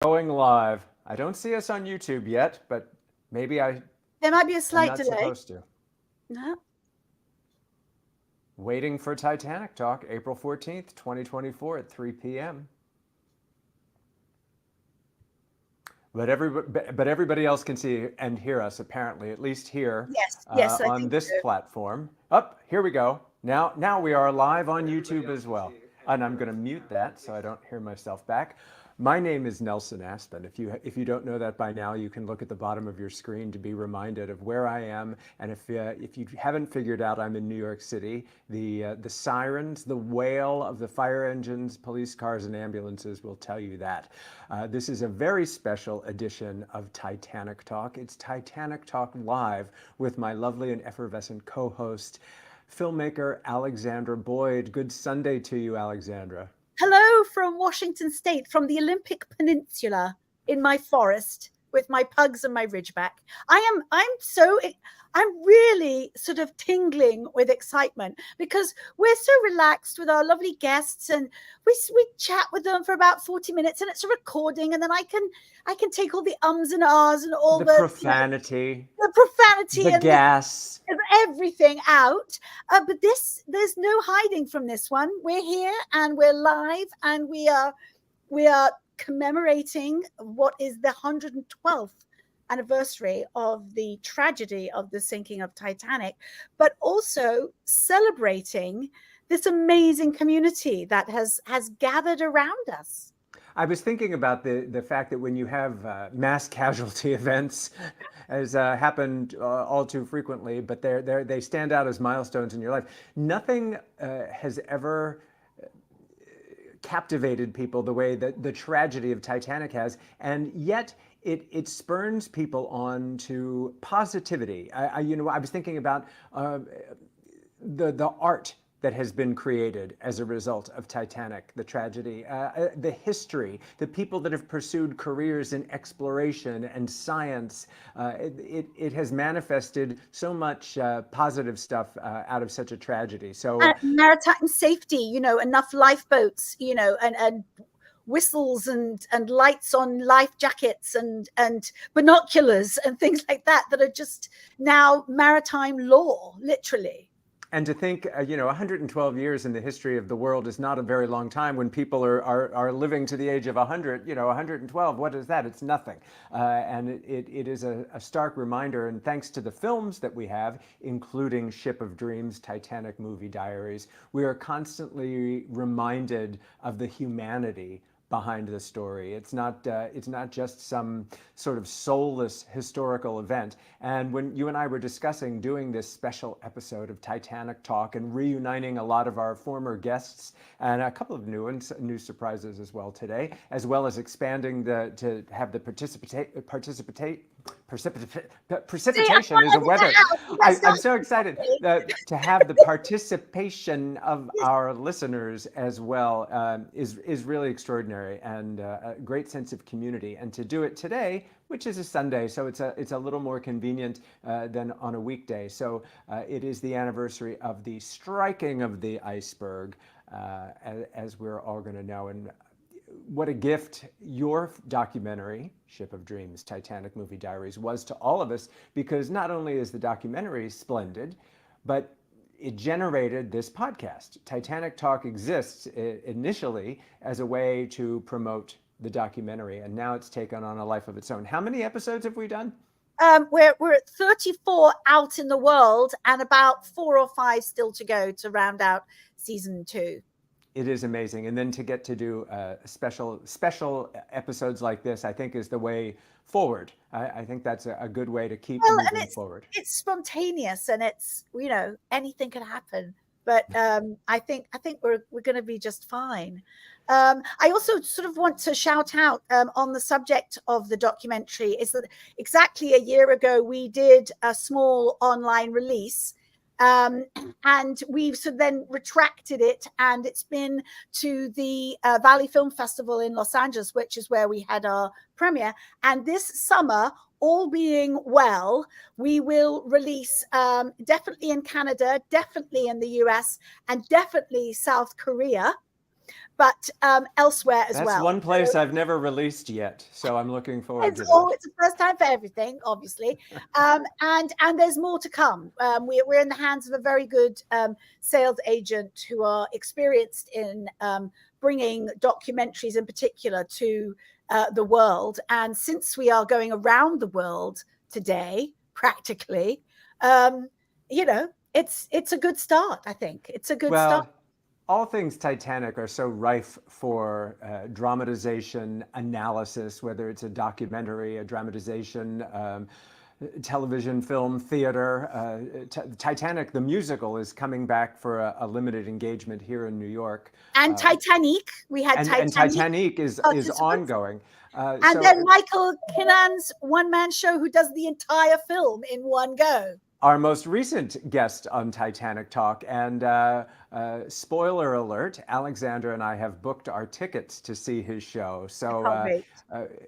Going live. I don't see us on YouTube yet, but maybe there might be a I'm slight not delay. supposed to. No. Waiting for Titanic Talk, April 14th, 2024 at 3 p.m. But everybody else can see and hear us, apparently, at least here Yes, I on think this so. platform. Up, here we go. Now we are live on YouTube as well. And I'm going to mute that so I don't hear myself back. My name is Nelson Aspen. If you don't know that by now, you can look at the bottom of your screen to be reminded of where I am. And if you haven't figured out, I'm in New York City. The sirens, the wail of the fire engines, police cars, and ambulances will tell you that. This is a very special edition of Titanic Talk. It's Titanic Talk Live with my lovely and effervescent co-host, filmmaker Alexandra Boyd. Good Sunday to you, Alexandra. Hello from Washington State, from the Olympic Peninsula in my forest with my pugs and my ridgeback. I'm really sort of tingling with excitement because we're so relaxed with our lovely guests, and we chat with them for about 40 minutes, and it's a recording, and then I can take all the ums and ahs and all The the profanity, the profanity the and gas, everything out. But there's no hiding from this one. We're here and we're live, and we are commemorating what is the 112th anniversary of the tragedy of the sinking of Titanic, but also celebrating this amazing community that has gathered around us. I was thinking about the fact that when you have mass casualty events, as happened all too frequently, but they stand out as milestones in your life. Nothing has ever captivated people the way that the tragedy of Titanic has, and yet it spurns people on to positivity. I was thinking about the art that has been created as a result of Titanic, the tragedy, the history, the people that have pursued careers in exploration and science. It has manifested so much positive stuff out of such a tragedy. So maritime safety, enough lifeboats, and whistles and lights on life jackets and binoculars and things like that are just now maritime law, literally. And to think, 112 years in the history of the world is not a very long time when people are living to the age of 100. 112, what is that? It's nothing. And it is a stark reminder. And thanks to the films that we have, including Ship of Dreams, Titanic movie diaries, we are constantly reminded of the humanity behind the story. It's not just some sort of soulless historical event. And when you and I were discussing doing this special episode of Titanic Talk and reuniting a lot of our former guests and a couple of new surprises as well today, as well as expanding to have the precipitation is a weather. I'm so excited to have the participation of our listeners as well. Is really extraordinary, and a great sense of community. And to do it today, which is a Sunday, so it's a little more convenient than on a weekday. So it is the anniversary of the striking of the iceberg, as we're all going to know. And what a gift your documentary, Ship of Dreams, Titanic Movie Diaries, was to all of us, because not only is the documentary splendid, but it generated this podcast. Titanic Talk exists initially as a way to promote the documentary, and now it's taken on a life of its own. How many episodes have we done? We're at 34 out in the world, and about 4 or 5 still to go to round out season 2. It is amazing. And then to get to do special episodes like this, I think, is the way forward. I think that's a good way to keep moving forward. It's spontaneous, and it's, anything can happen. But I think we're going to be just fine. I also sort of want to shout out on the subject of the documentary is that exactly a year ago we did a small online release. And we've then retracted it, and it's been to the Valley Film Festival in Los Angeles, which is where we had our premiere. And this summer, all being well, we will release definitely in Canada, definitely in the US, and definitely South Korea. but elsewhere as well. That's one place I've never released yet, so I'm looking forward to that. It's the first time for everything, obviously, and there's more to come. We're in the hands of a very good sales agent who are experienced in bringing documentaries in particular to the world. And since we are going around the world today, practically, it's a good start. I think it's a good start. All things Titanic are so rife for dramatization, analysis, whether it's a documentary, a dramatization, television, film, theater. Titanic, the musical, is coming back for a limited engagement here in New York. And Titanic, we had Titanic. And Titanic is ongoing. And then Michael Kinnan's one-man show who does the entire film in one go. Our most recent guest on Titanic Talk, and spoiler alert, Alexandra and I have booked our tickets to see his show. So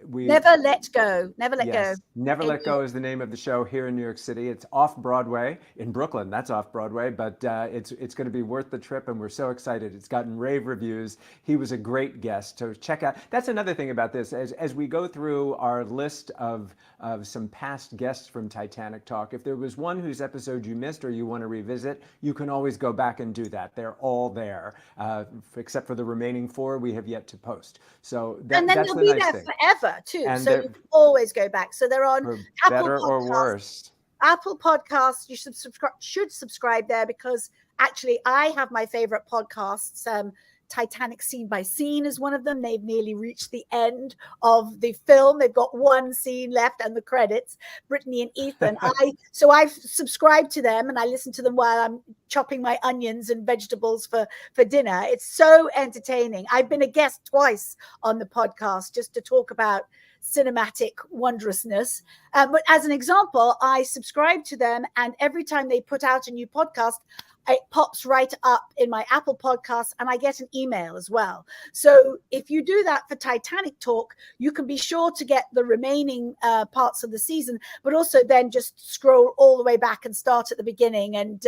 we Never Let Go. Never Let Go. Never Let Go is the name of the show here in New York City. It's off Broadway in Brooklyn. That's off Broadway, but it's going to be worth the trip, and we're so excited. It's gotten rave reviews. He was a great guest. So check out. That's another thing about this. As we go through our list of some past guests from Titanic Talk, if there was one whose episode you missed or you want to revisit, you can always go back and do that. They're all there, except for the remaining 4 we have yet to post. So that's the nice thing. And then they'll be there forever too. And so you can always go back. So they're on Apple better Podcasts, or worse. Apple Podcasts. You should subscribe there, because actually I have my favorite podcasts. Titanic Scene by Scene is one of them. They've nearly reached the end of the film. They've got one scene left and the credits, Brittany and Ethan. So I've subscribed to them, and I listen to them while I'm chopping my onions and vegetables for dinner. It's so entertaining. I've been a guest twice on the podcast just to talk about cinematic wondrousness. But as an example, I subscribe to them, and every time they put out a new podcast, it pops right up in my Apple Podcasts, and I get an email as well. So if you do that for Titanic Talk, you can be sure to get the remaining parts of the season, but also then just scroll all the way back and start at the beginning, and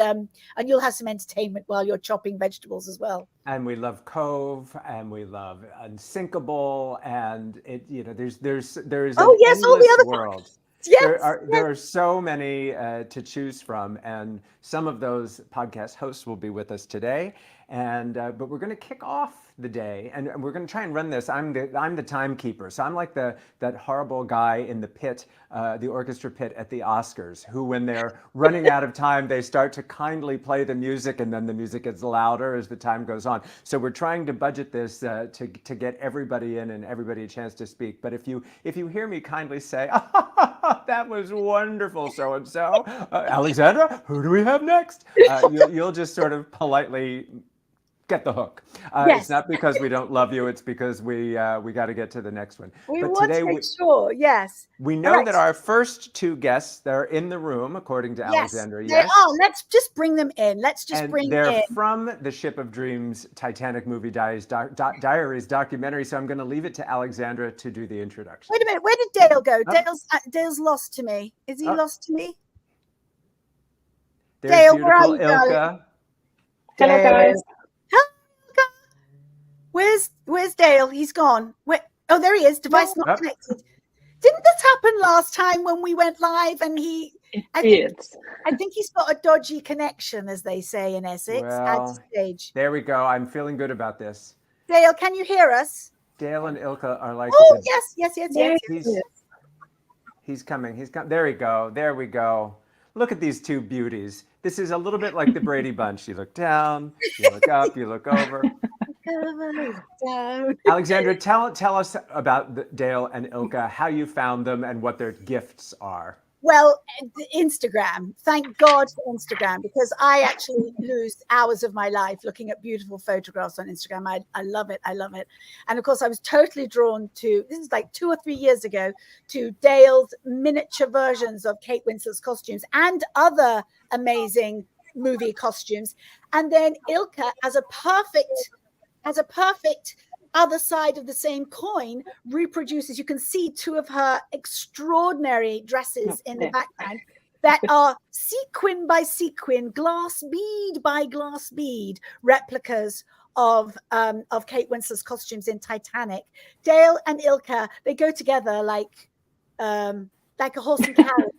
you'll have some entertainment while you're chopping vegetables as well. And we love Cove, and we love Unsinkable, and there's an endless all the other world. Yes, there are so many to choose from, and some of those podcast hosts will be with us today. And but we're going to kick off the day, and we're going to try and run this. I'm the timekeeper, so I'm like that horrible guy in the pit, the orchestra pit at the Oscars, who, when they're running out of time, they start to kindly play the music, and then the music gets louder as the time goes on. So we're trying to budget this to get everybody in and everybody a chance to speak. But if you hear me kindly say, "That was wonderful, so and so," Alexandra, who do we have next? You'll just sort of politely get the hook. Yes. It's not because we don't love you. It's because we got to get to the next one. But want today, to make sure, yes. We know that our first 2 guests, they're in the room, according to Alexandra. Yes, they are. Let's just bring them in. They're from the Ship of Dreams Titanic Movie Diaries documentary. So I'm going to leave it to Alexandra to do the introduction. Wait a minute. Where did Dale go? Dale's lost to me. Is he lost to me? There's Dale, beautiful where are you Ilka. Hello, guys. Where's Dale? He's gone. Oh, there he is. Device not connected. Didn't this happen last time when we went live? And I think he's got a dodgy connection, as they say in Essex. Well, stage. There we go. I'm feeling good about this. Dale, can you hear us? Dale and Ilka are like. Oh, yes. He's coming. There we go. There we go. Look at these 2 beauties. This is a little bit like the Brady Bunch. You look down, you look up, you look over. Alexandra, tell us about Dale and Ilka, how you found them and what their gifts are. Well, Instagram. Thank God for Instagram, because I actually lose hours of my life looking at beautiful photographs on Instagram. I love it. I love it. And of course, I was totally drawn to, this is like 2 or 3 years ago, to Dale's miniature versions of Kate Winslet's costumes and other amazing movie costumes. And then Ilka, as a perfect other side of the same coin, reproduces. You can see 2 of her extraordinary dresses in the background that are sequin by sequin, glass bead by glass bead replicas of Kate Winslet's costumes in Titanic. Dale and Ilka, they go together like a horse and carriage.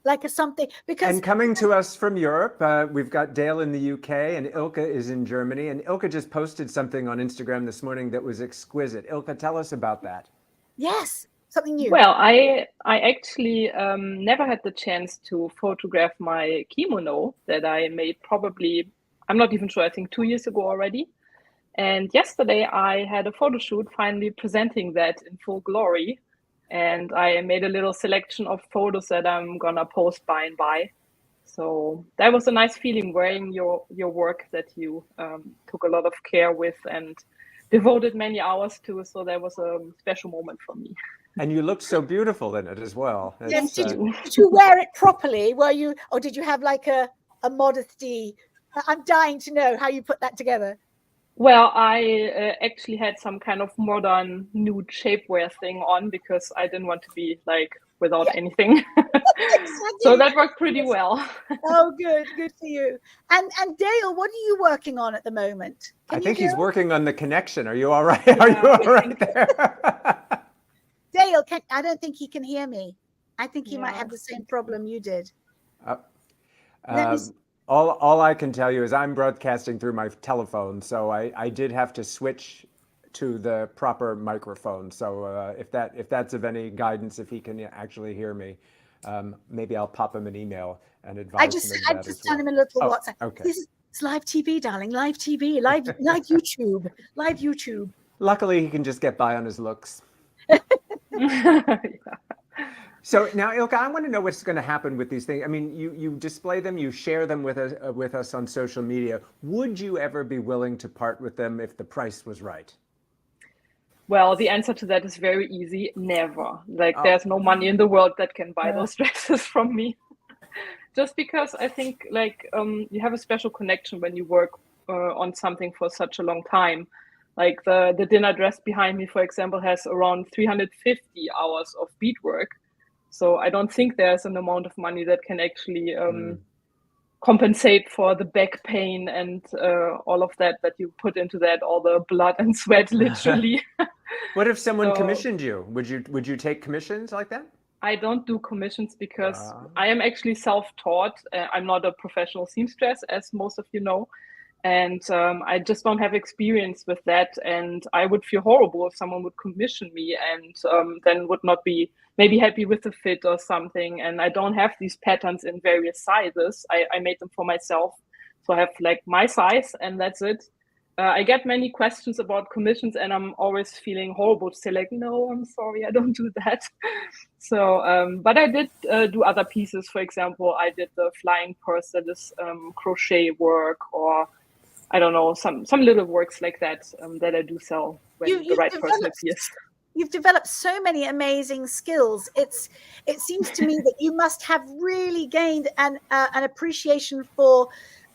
Like a something, because and coming to us from Europe, we've got Dale in the UK and Ilka is in Germany. And Ilka just posted something on Instagram this morning that was exquisite. Ilka, tell us about that. Yes, something new. Well, I actually never had the chance to photograph my kimono that I made probably, I'm not even sure, I think 2 years ago already. And yesterday I had a photo shoot finally presenting that in full glory. And I made a little selection of photos that I'm gonna post by and by. So that was a nice feeling wearing your work that you took a lot of care with and devoted many hours to. So that was a special moment for me. And you looked so beautiful in it as well. Yes, did you wear it properly? Were you, or did you have like a modesty? I'm dying to know how you put that together. Well, I actually had some kind of modern nude shapewear thing on because I didn't want to be like without anything. Exactly. So that worked pretty well. Oh, good for you. And Dale, what are you working on at the moment? I think he's working on the connection. Are you all right? Are you all right there? Dale, I don't think he can hear me. I think he might have the same problem you did. All I can tell you is I'm broadcasting through my telephone, so I did have to switch to the proper microphone. So if that's of any guidance, if he can actually hear me, maybe I'll pop him an email and advise him. I just sent him a little WhatsApp. Okay. It's live TV, darling. Live TV, live YouTube. Luckily, he can just get by on his looks. Yeah. So now, Ilka, I want to know what's going to happen with these things. I mean, you display them, you share them with us on social media. Would you ever be willing to part with them if the price was right? Well, the answer to that is very easy. Never. There's no money in the world that can buy those dresses from me. Just because I think you have a special connection when you work on something for such a long time. Like the dinner dress behind me, for example, has around 350 hours of beadwork. So I don't think there's an amount of money that can actually compensate for the back pain and all of that you put into that, all the blood and sweat, literally. What if someone commissioned you? Would you take commissions like that? I don't do commissions because I am actually self-taught. I'm not a professional seamstress, as most of you know. And I just don't have experience with that. And I would feel horrible if someone would commission me and then would not be maybe happy with the fit or something. And I don't have these patterns in various sizes. I made them for myself. So I have like my size and that's it. I get many questions about commissions and I'm always feeling horrible to say like, no, I'm sorry, I don't do that. So, but I did do other pieces. For example, I did the flying purse that is crochet work, or I don't know, some little works like that that I do sell when the right person appears. You've developed so many amazing skills. It seems to me that you must have really gained an appreciation for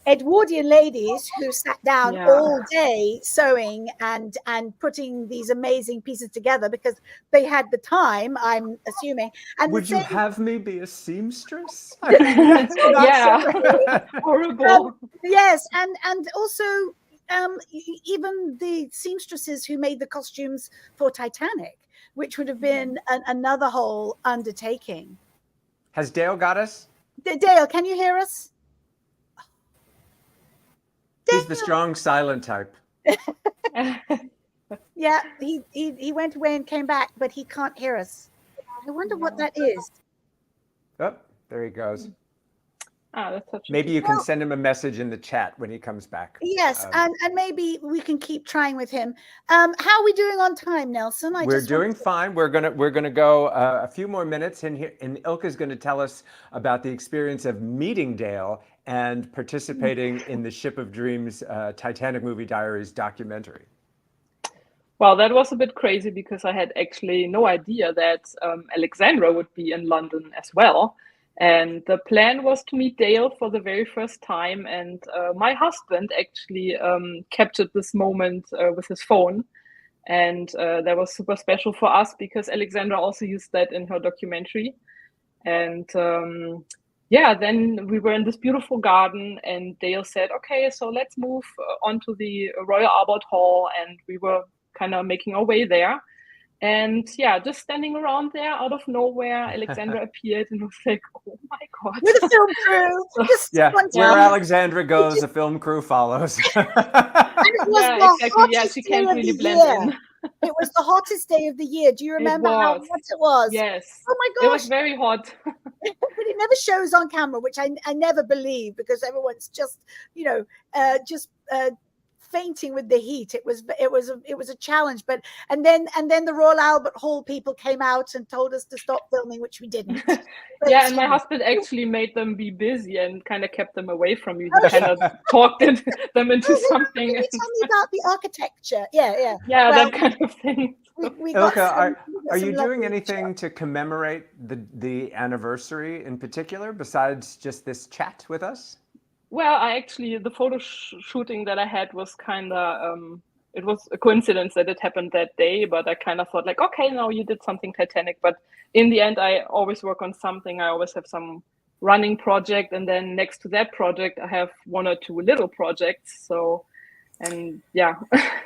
Edwardian ladies who sat down all day sewing and putting these amazing pieces together because they had the time, I'm assuming. And would you have me be a seamstress? Yeah, horrible. Yes, and also even the seamstresses who made the costumes for Titanic, which would have been another whole undertaking. Has Dale got us? Dale, can you hear us? He's the strong silent type. Yeah, he went away and came back, but he can't hear us. I wonder what that is. Oh, there he goes. That's such maybe you can send him a message in the chat when he comes back. Yes, and maybe we can keep trying with him. How are we doing on time, Nelson? We're doing fine. We're gonna go a few more minutes in here, and Ilka's going to tell us about the experience of meeting Dale and participating in the Ship of Dreams Titanic Movie Diaries documentary. Well, that was a bit crazy because I had actually no idea that Alexandra would be in London as well. And the plan was to meet Dale for the very first time. And my husband actually captured this moment with his phone. And that was super special for us because Alexandra also used that in her documentary. And then we were in this beautiful garden, and Dale said, okay, so let's move onto the Royal Albert Hall. And we were kind of making our way there. And just standing around there out of nowhere, Alexandra appeared and was like, oh my God. With a film crew. Where Alexandra goes, the film crew follows. Exactly. Yeah, she can't really blend in. It was the hottest day of the year. Do you remember how hot it was? Yes. Oh my gosh. It was very hot. But it never shows on camera, which I never believe, because everyone's just, fainting with the heat. It was a challenge. But and then the Royal Albert Hall people came out and told us to stop filming, which we didn't. And my husband actually made them be busy and kind of kept them away from you. He kind of talked them into something. Can you tell me about the architecture? Yeah, that kind of thing. Ilka, are you doing anything to commemorate the anniversary in particular, besides just this chat with us? Well, the photo shooting that I had was kind of, it was a coincidence that it happened that day, but I kind of thought like, okay, now you did something Titanic. But in the end, I always work on something. I always have some running project. And then next to that project, I have one or two little projects. So, and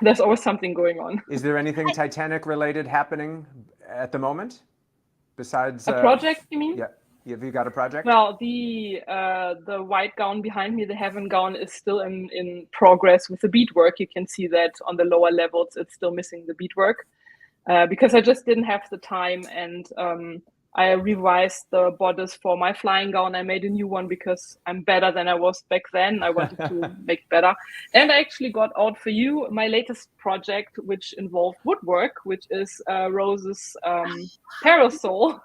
there's always something going on. Is there anything Titanic related happening at the moment besides a project, you mean? Yeah. Have you got a project? Well, the white gown behind me, the heaven gown, is still in progress with the beadwork. You can see that on the lower levels, it's still missing the beadwork because I just didn't have the time. And I revised the bodice for my flying gown. I made a new one because I'm better than I was back then. I wanted to make it better. And I actually got out for you my latest project, which involved woodwork, which is Rose's parasol.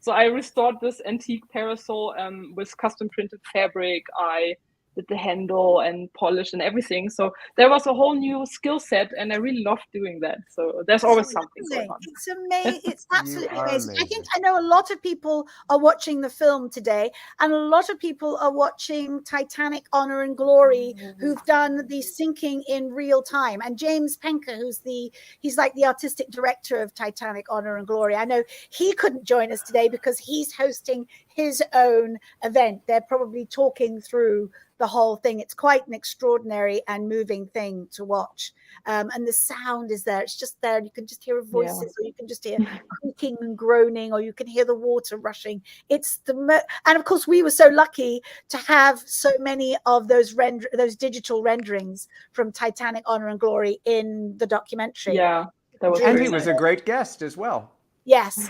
So I restored this antique parasol with custom printed fabric. I did the handle and polish and everything. So there was a whole new skill set, and I really loved doing that. So there's always something going on. It's amazing. It's absolutely amazing. I know a lot of people are watching the film today, and a lot of people are watching Titanic Honor and Glory, who've done the sinking in real time. And James Penker, he's like the artistic director of Titanic Honor and Glory. I know he couldn't join us today because he's hosting his own event. They're probably talking through the whole thing. It's quite an extraordinary and moving thing to watch. And the sound is there. It's just there. You can just hear voices, or you can just hear creaking and groaning, or you can hear the water rushing. It's and of course we were so lucky to have so many of those digital renderings from Titanic Honor and Glory in the documentary. Yeah, that was and he was a great guest as well. Yes,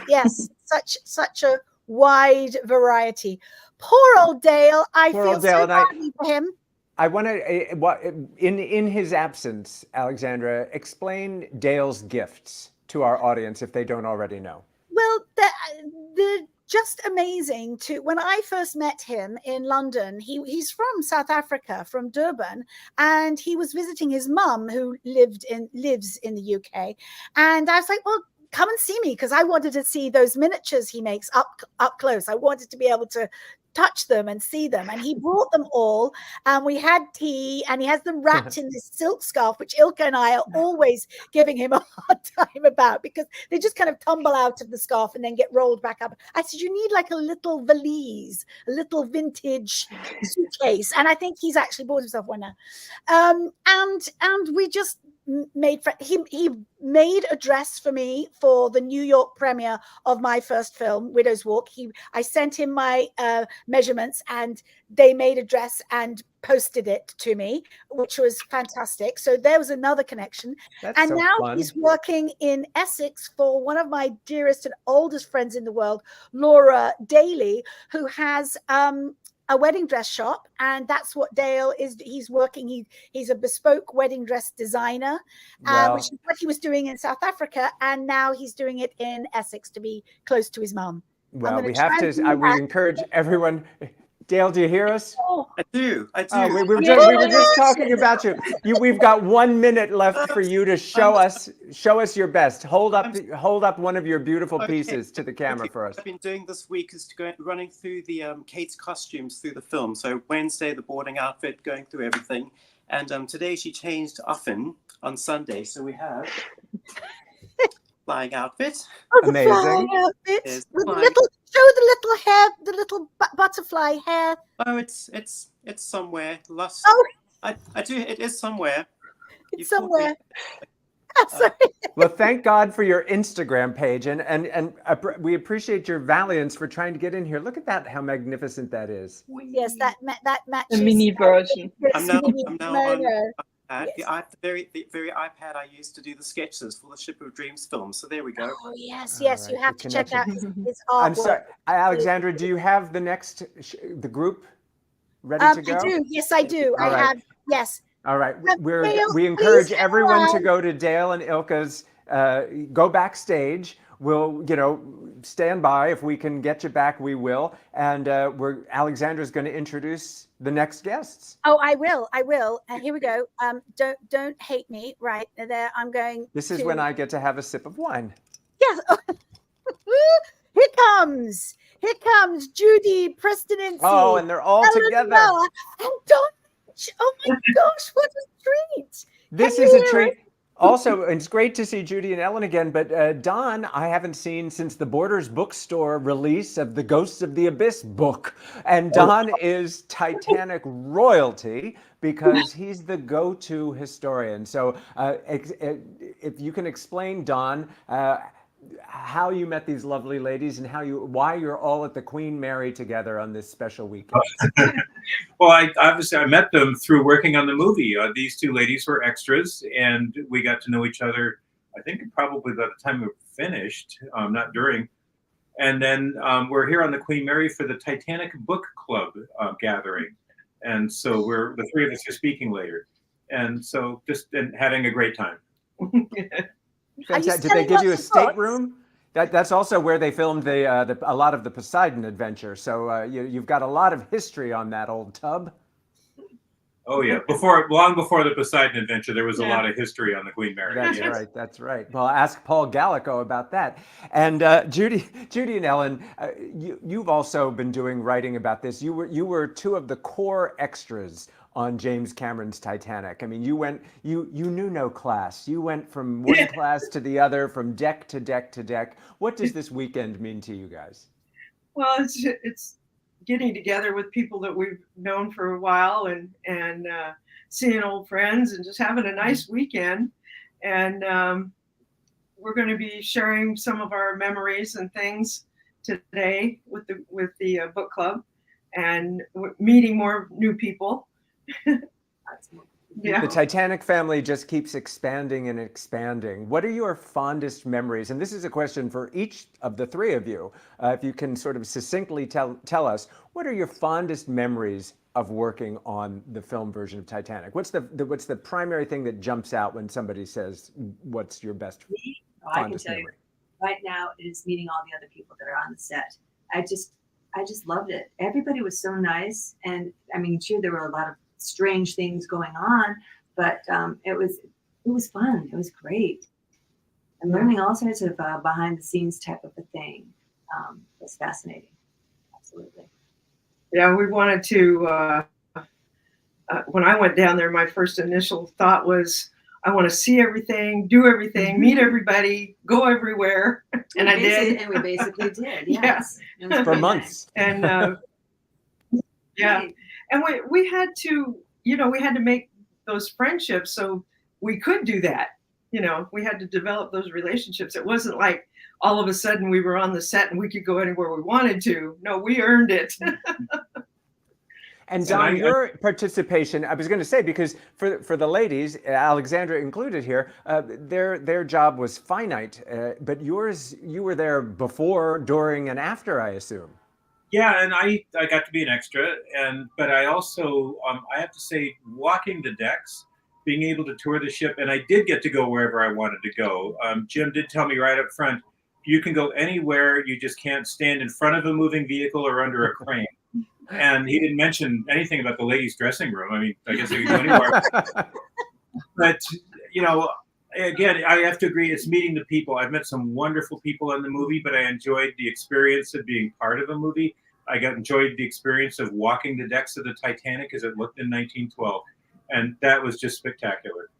such a wide variety. Poor old Dale. I feel so badly for him. I want to, in his absence, Alexandra, explain Dale's gifts to our audience if they don't already know. Well, they're just amazing. When I first met him in London, he's from South Africa, from Durban, and he was visiting his mum who lives in the UK. And I was like, well, come and see me, because I wanted to see those miniatures he makes up close. I wanted to be able to touch them and see them. And he brought them all, and we had tea, and he has them wrapped in this silk scarf, which Ilka and I are always giving him a hard time about, because they just kind of tumble out of the scarf and then get rolled back up. I said, you need like a little valise, a little vintage suitcase. And I think he's actually bought himself one now. And we just he made a dress for me for the New York premiere of my first film, Widow's Walk. I sent him my measurements, and they made a dress and posted it to me, which was fantastic. So there was another connection. That's now fun. He's working in Essex for one of my dearest and oldest friends in the world, Laura Daly, who has a wedding dress shop, and that's what Dale is. He's working. He's a bespoke wedding dress designer, which is what he was doing in South Africa, and now he's doing it in Essex to be close to his mum. Well, we have to. We encourage everyone. Dale, do you hear us? I do. Oh, we were just talking about you. We've got 1 minute left for you to show us your best. Hold up one of your beautiful pieces to the camera for us. What I've been doing this week is running through the Kate's costumes through the film. So Wednesday, the boarding outfit, going through everything. And today she changed often on Sunday. So we have flying outfit. Amazing. With little, the little hair, the little butterfly hair. Oh, it's somewhere. Lust. Oh, I do. It is somewhere. it's somewhere. Sorry. Well, thank God for your Instagram page, and we appreciate your valiance for trying to get in here. Look at that, how magnificent that is. Yes, that matches. The mini version. I'm now on No. iPad. Yes. The very iPad I used to do the sketches for the Ship of Dreams film. So there we go. Oh yes, All you right, have the to check out connection. his artwork. I'm sorry, Alexandra, do you have the next the group ready to go? I do. Yes, I do. All right. have. Yes. All right, Dale, we encourage please hang everyone to around. go to Dale and Ilka's. Go backstage. We'll, stand by. If we can get you back, we will. And Alexandra's going to introduce the next guests. Oh, I will. Here we go. Don't hate me. Right there. I'm going. This is when I get to have a sip of wine. Yes. Here comes Judy, Prestininzi. Oh, and they're all together. Mower, and Don. Oh my gosh, what a treat! This is a treat. Also, it's great to see Judy and Ellen again, but Don, I haven't seen since the Borders bookstore release of the Ghosts of the Abyss book. And Don is Titanic royalty because he's the go-to historian. So if you can explain, Don, how you met these lovely ladies and why you're all at the Queen Mary together on this special weekend. Well, I met them through working on the movie. These two ladies were extras, and we got to know each other, I think probably by the time we were finished, not during. And then we're here on the Queen Mary for the Titanic Book Club gathering. And so the three of us are speaking later. And so just having a great time. Did they give you a stateroom? That's also where they filmed a lot of the Poseidon adventure. So you've got a lot of history on that old tub. Oh yeah, long before the Poseidon adventure, there was a lot of history on the Queen Mary. That's right. That's right. Well, ask Paul Gallico about that. And Judy and Ellen, you've also been doing writing about this. You were two of the core extras on James Cameron's Titanic. I mean, you knew no class. You went from one class to the other, from deck to deck to deck. What does this weekend mean to you guys? Well, it's getting together with people that we've known for a while and seeing old friends and just having a nice weekend. And we're going to be sharing some of our memories and things today with the book club and meeting more new people. Yeah. The Titanic family just keeps expanding and expanding. What are your fondest memories? And this is a question for each of the three of you. If you can sort of succinctly tell us, what are your fondest memories of working on the film version of Titanic? What's the primary thing that jumps out when somebody says, what's your best fondest memory? You, right now it is meeting all the other people that are on the set. I just loved it. Everybody was so nice. And I mean, sure, there were a lot of strange things going on, but it was fun. It was great, and learning all sorts of behind the scenes type of a thing was fascinating. Absolutely. Yeah, we wanted to. When I went down there, my first initial thought was, I want to see everything, do everything, meet everybody, go everywhere, and I did. And we basically did. Yes, yeah. For months. And yeah. And we had to, we had to make those friendships so we could do that. We had to develop those relationships. It wasn't like all of a sudden we were on the set and we could go anywhere we wanted to. No, we earned it. And Don, your participation, I was going to say, because for the ladies, Alexandra included here, their job was finite, but yours, you were there before, during, and after, I assume. Yeah, and I got to be an extra, but I also I have to say, walking the decks, being able to tour the ship, and I did get to go wherever I wanted to go. Jim did tell me right up front, you can go anywhere, you just can't stand in front of a moving vehicle or under a crane. And he didn't mention anything about the ladies' dressing room. I mean, I guess they could go anywhere. But again, I have to agree, it's meeting the people. I've met some wonderful people in the movie, but I enjoyed the experience of being part of a movie. I enjoyed the experience of walking the decks of the Titanic as it looked in 1912. And that was just spectacular.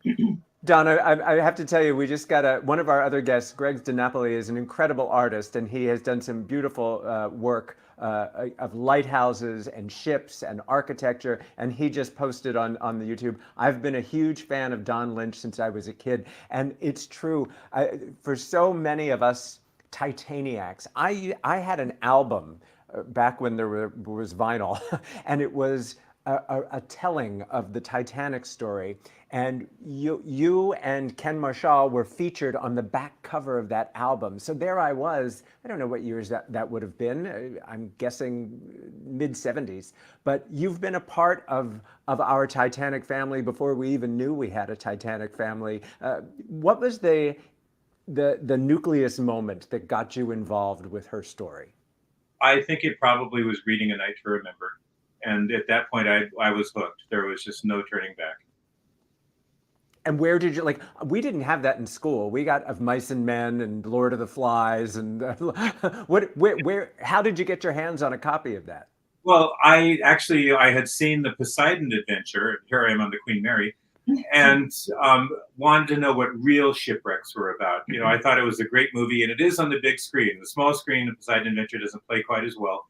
Don, I have to tell you, we just got one of our other guests, Greg DiNapoli, is an incredible artist, and he has done some beautiful work of lighthouses and ships and architecture, and he just posted on the YouTube. I've been a huge fan of Don Lynch since I was a kid, and it's true. For so many of us Titaniacs, I had an album back when there was vinyl, and it was a telling of the Titanic story. And you and Ken Marshall were featured on the back cover of that album. So there I was. I don't know what years that would have been. I'm guessing mid-70s. But you've been a part of our Titanic family before we even knew we had a Titanic family. What was the nucleus moment that got you involved with her story? I think it probably was reading A Night to Remember. And at that point, I was hooked. There was just no turning back. And where did you, like, we didn't have that in school. We got Of Mice and Men and Lord of the Flies. And how did you get your hands on a copy of that? Well, I had seen the Poseidon Adventure. Here I am on the Queen Mary. And wanted to know what real shipwrecks were about. You know, I thought it was a great movie, and it is on the big screen. The small screen, the Poseidon Adventure doesn't play quite as well.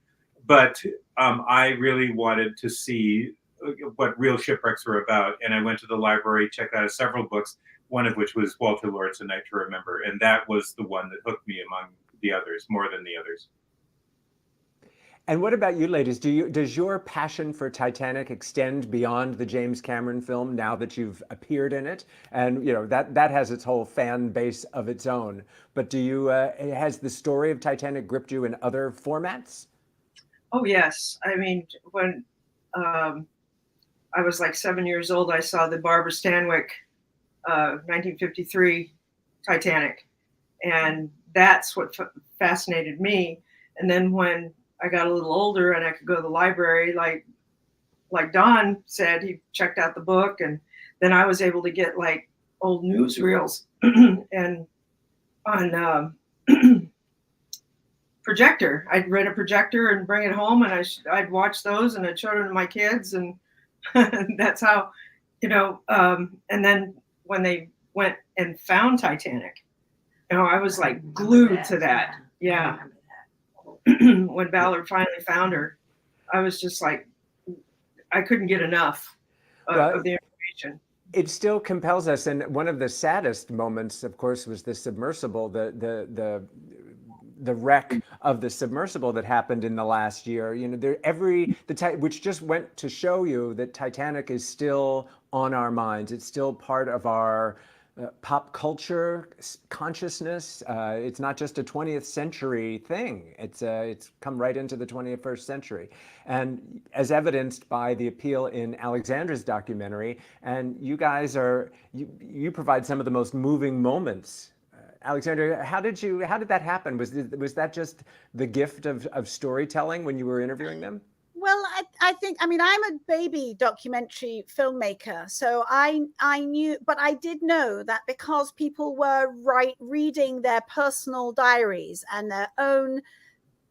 But I really wanted to see what real shipwrecks were about. And I went to the library, checked out several books, one of which was Walter Lord's A Night to Remember. And that was the one that hooked me among the others, more than the others. And what about you, ladies? Does your passion for Titanic extend beyond the James Cameron film now that you've appeared in it? And you know that has its whole fan base of its own. But has the story of Titanic gripped you in other formats? Oh yes. I mean, when I was like 7 years old, I saw the Barbara Stanwyck 1953 Titanic, and that's what fascinated me. And then when I got a little older and I could go to the library, like Don said, he checked out the book, and then I was able to get like old newsreels and on projector. I'd rent a projector and bring it home, and I'd watch those, and I'd show them to my kids, and that's how, you know. And then when they went and found Titanic, you know, I was like glued to that. Yeah. When Ballard finally found her, I was just like, I couldn't get enough of the information. It still compels us, and one of the saddest moments, of course, was the submersible, the wreck of the submersible that happened in the last year. You know, which just went to show you that Titanic is still on our minds. It's still part of our pop culture consciousness. It's not just a 20th century thing. It's come right into the 21st century. And as evidenced by the appeal in Alexandra's documentary, and you guys you provide some of the most moving moments. Alexandra, how did that happen? Was that just the gift of storytelling when you were interviewing them? Well, I think, I mean, I'm a baby documentary filmmaker, so I knew, but I did know that because people were reading their personal diaries and their own,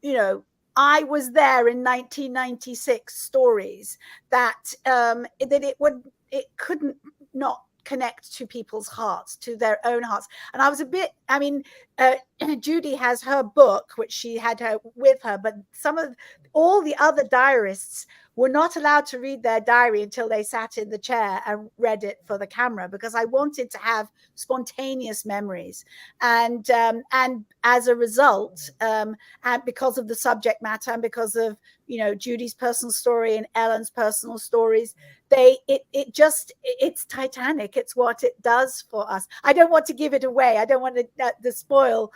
you know, I was there in 1996 stories, that it couldn't not connect to people's hearts, to their own hearts. And I was Judy has her book, which she had with her, but all the other diarists were not allowed to read their diary until they sat in the chair and read it for the camera, because I wanted to have spontaneous memories. And as a result, and because of the subject matter, and because of, you know, Judy's personal story and Ellen's personal stories, it's Titanic. It's what it does for us. I don't want to give it away. I don't want to spoil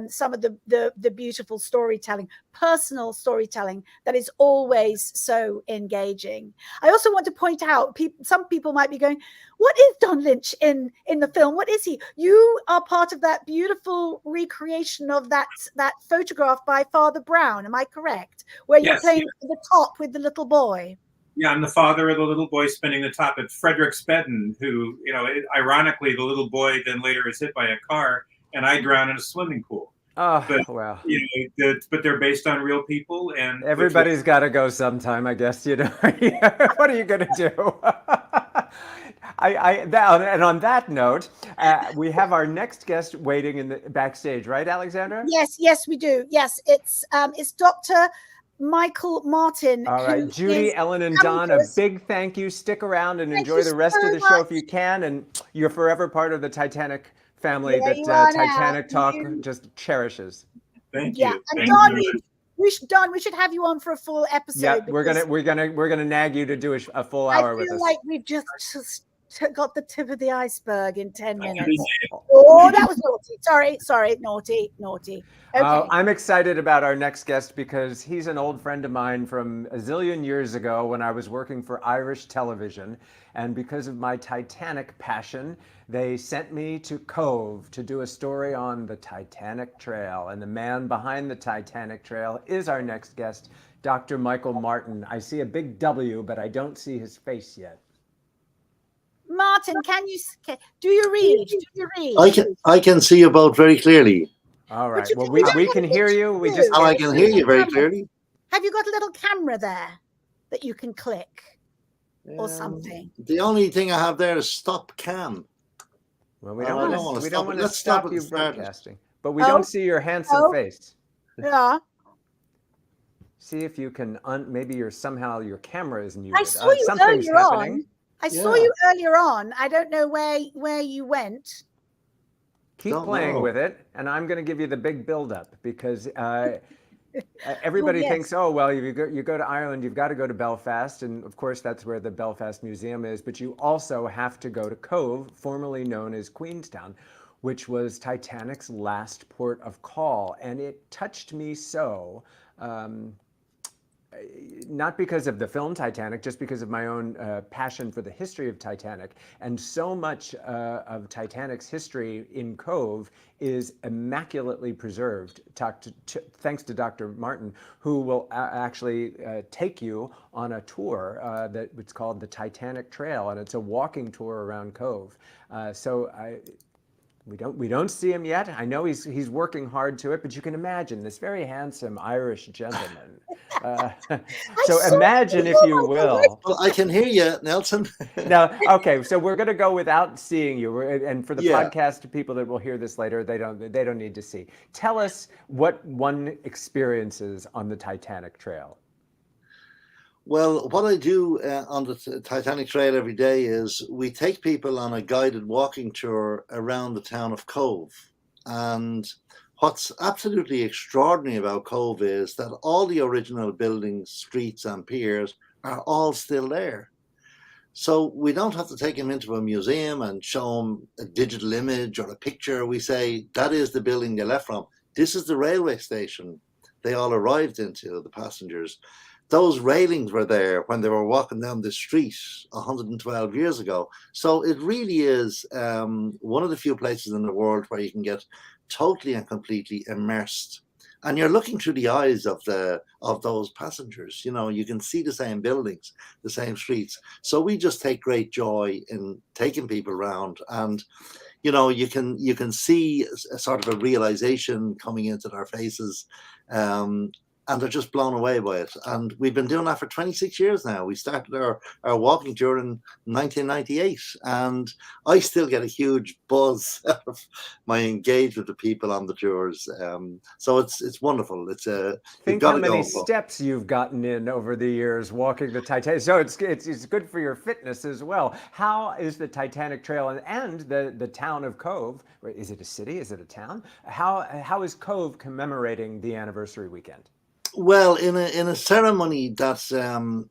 some of the beautiful storytelling, personal storytelling that is always so engaging. I also want to point out, some people might be going, what is Don Lynch in the film? What is he? You are part of that beautiful recreation of that photograph by Father Brown. Am I correct? Where you're playing the top with the little boy. Yeah, I'm the father of the little boy spinning the top. It's Frederick Spedden, who, you know, ironically, the little boy then later is hit by a car, and I drown in a swimming pool. Oh, wow. You know, but they're based on real people, and everybody's got to go sometime, I guess. You know, what are you going to do? And on that note, we have our next guest waiting in the backstage, right, Alexandra? Yes, we do. Yes, it's Dr. Michael Martin. All right, Judy, Ellen, and Don, a big thank you. Stick around and enjoy the rest of the show if you can. And you're forever part of the Titanic family that Titanic Talk just cherishes. Thank you. Yeah, and Don, we should have you on for a full episode. Yeah, we're gonna nag you to do a full hour with us. I feel like we've just got the tip of the iceberg in 10 minutes. Oh, that was naughty. Sorry, naughty. Okay. I'm excited about our next guest because he's an old friend of mine from a zillion years ago when I was working for Irish television. And because of my Titanic passion, they sent me to Cove to do a story on the Titanic Trail. And the man behind the Titanic Trail is our next guest, Dr. Michael Martin. I see a big W, but I don't see his face yet. Martin, do you read? I can see you both very clearly. All right. Well, we can hear you. I can hear you very clearly. Have you got a little camera there that you can click or something? The only thing I have there is stop cam. Well, we don't want to stop you broadcasting, but we don't see your handsome face. Yeah. See if you can maybe your camera is muted. I saw you earlier on. I saw you earlier on. I don't know where you went. Keep playing with it, and I'm going to give you the big build-up because everybody thinks, oh, well, you go to Ireland, you've got to go to Belfast, and of course that's where the Belfast Museum is, but you also have to go to Cove, formerly known as Queenstown, which was Titanic's last port of call, and it touched me so. Not because of the film Titanic, just because of my own passion for the history of Titanic. And so much of Titanic's history in Cove is immaculately preserved, thanks to Dr. Martin, who will actually take you on a tour it's called the Titanic Trail, and it's a walking tour around Cove. We don't see him yet. I know he's working hard to it, but you can imagine this very handsome Irish gentleman. So imagine, if you will. Well, I can hear you, Nelson. Now, okay, so we're going to go without seeing you, and for the podcast people that will hear this later, they don't need to see. Tell us what one experiences on the Titanic Trail. Well, what I do on the Titanic Trail every day is we take people on a guided walking tour around the town of Cove. And what's absolutely extraordinary about Cove is that all the original buildings, streets and piers are all still there. So we don't have to take them into a museum and show them a digital image or a picture. We say, that is the building they left from. This is the railway station they all arrived into, the passengers. Those railings were there when they were walking down the street 112 years ago. So it really is one of the few places in the world where you can get totally and completely immersed. And you're looking through the eyes of those passengers. You know, you can see the same buildings, the same streets. So we just take great joy in taking people around, and you know, you can see a sort of a realization coming into their faces. And they're just blown away by it. And we've been doing that for 26 years now. We started our walking tour in 1998. And I still get a huge buzz out of my engagement with the people on the tours. So it's wonderful. Think how many steps you've gotten in over the years walking the Titanic. So it's good for your fitness as well. How is the Titanic Trail and the town of Cove? Is it a city? Is it a town? How is Cove commemorating the anniversary weekend? Well, in a ceremony that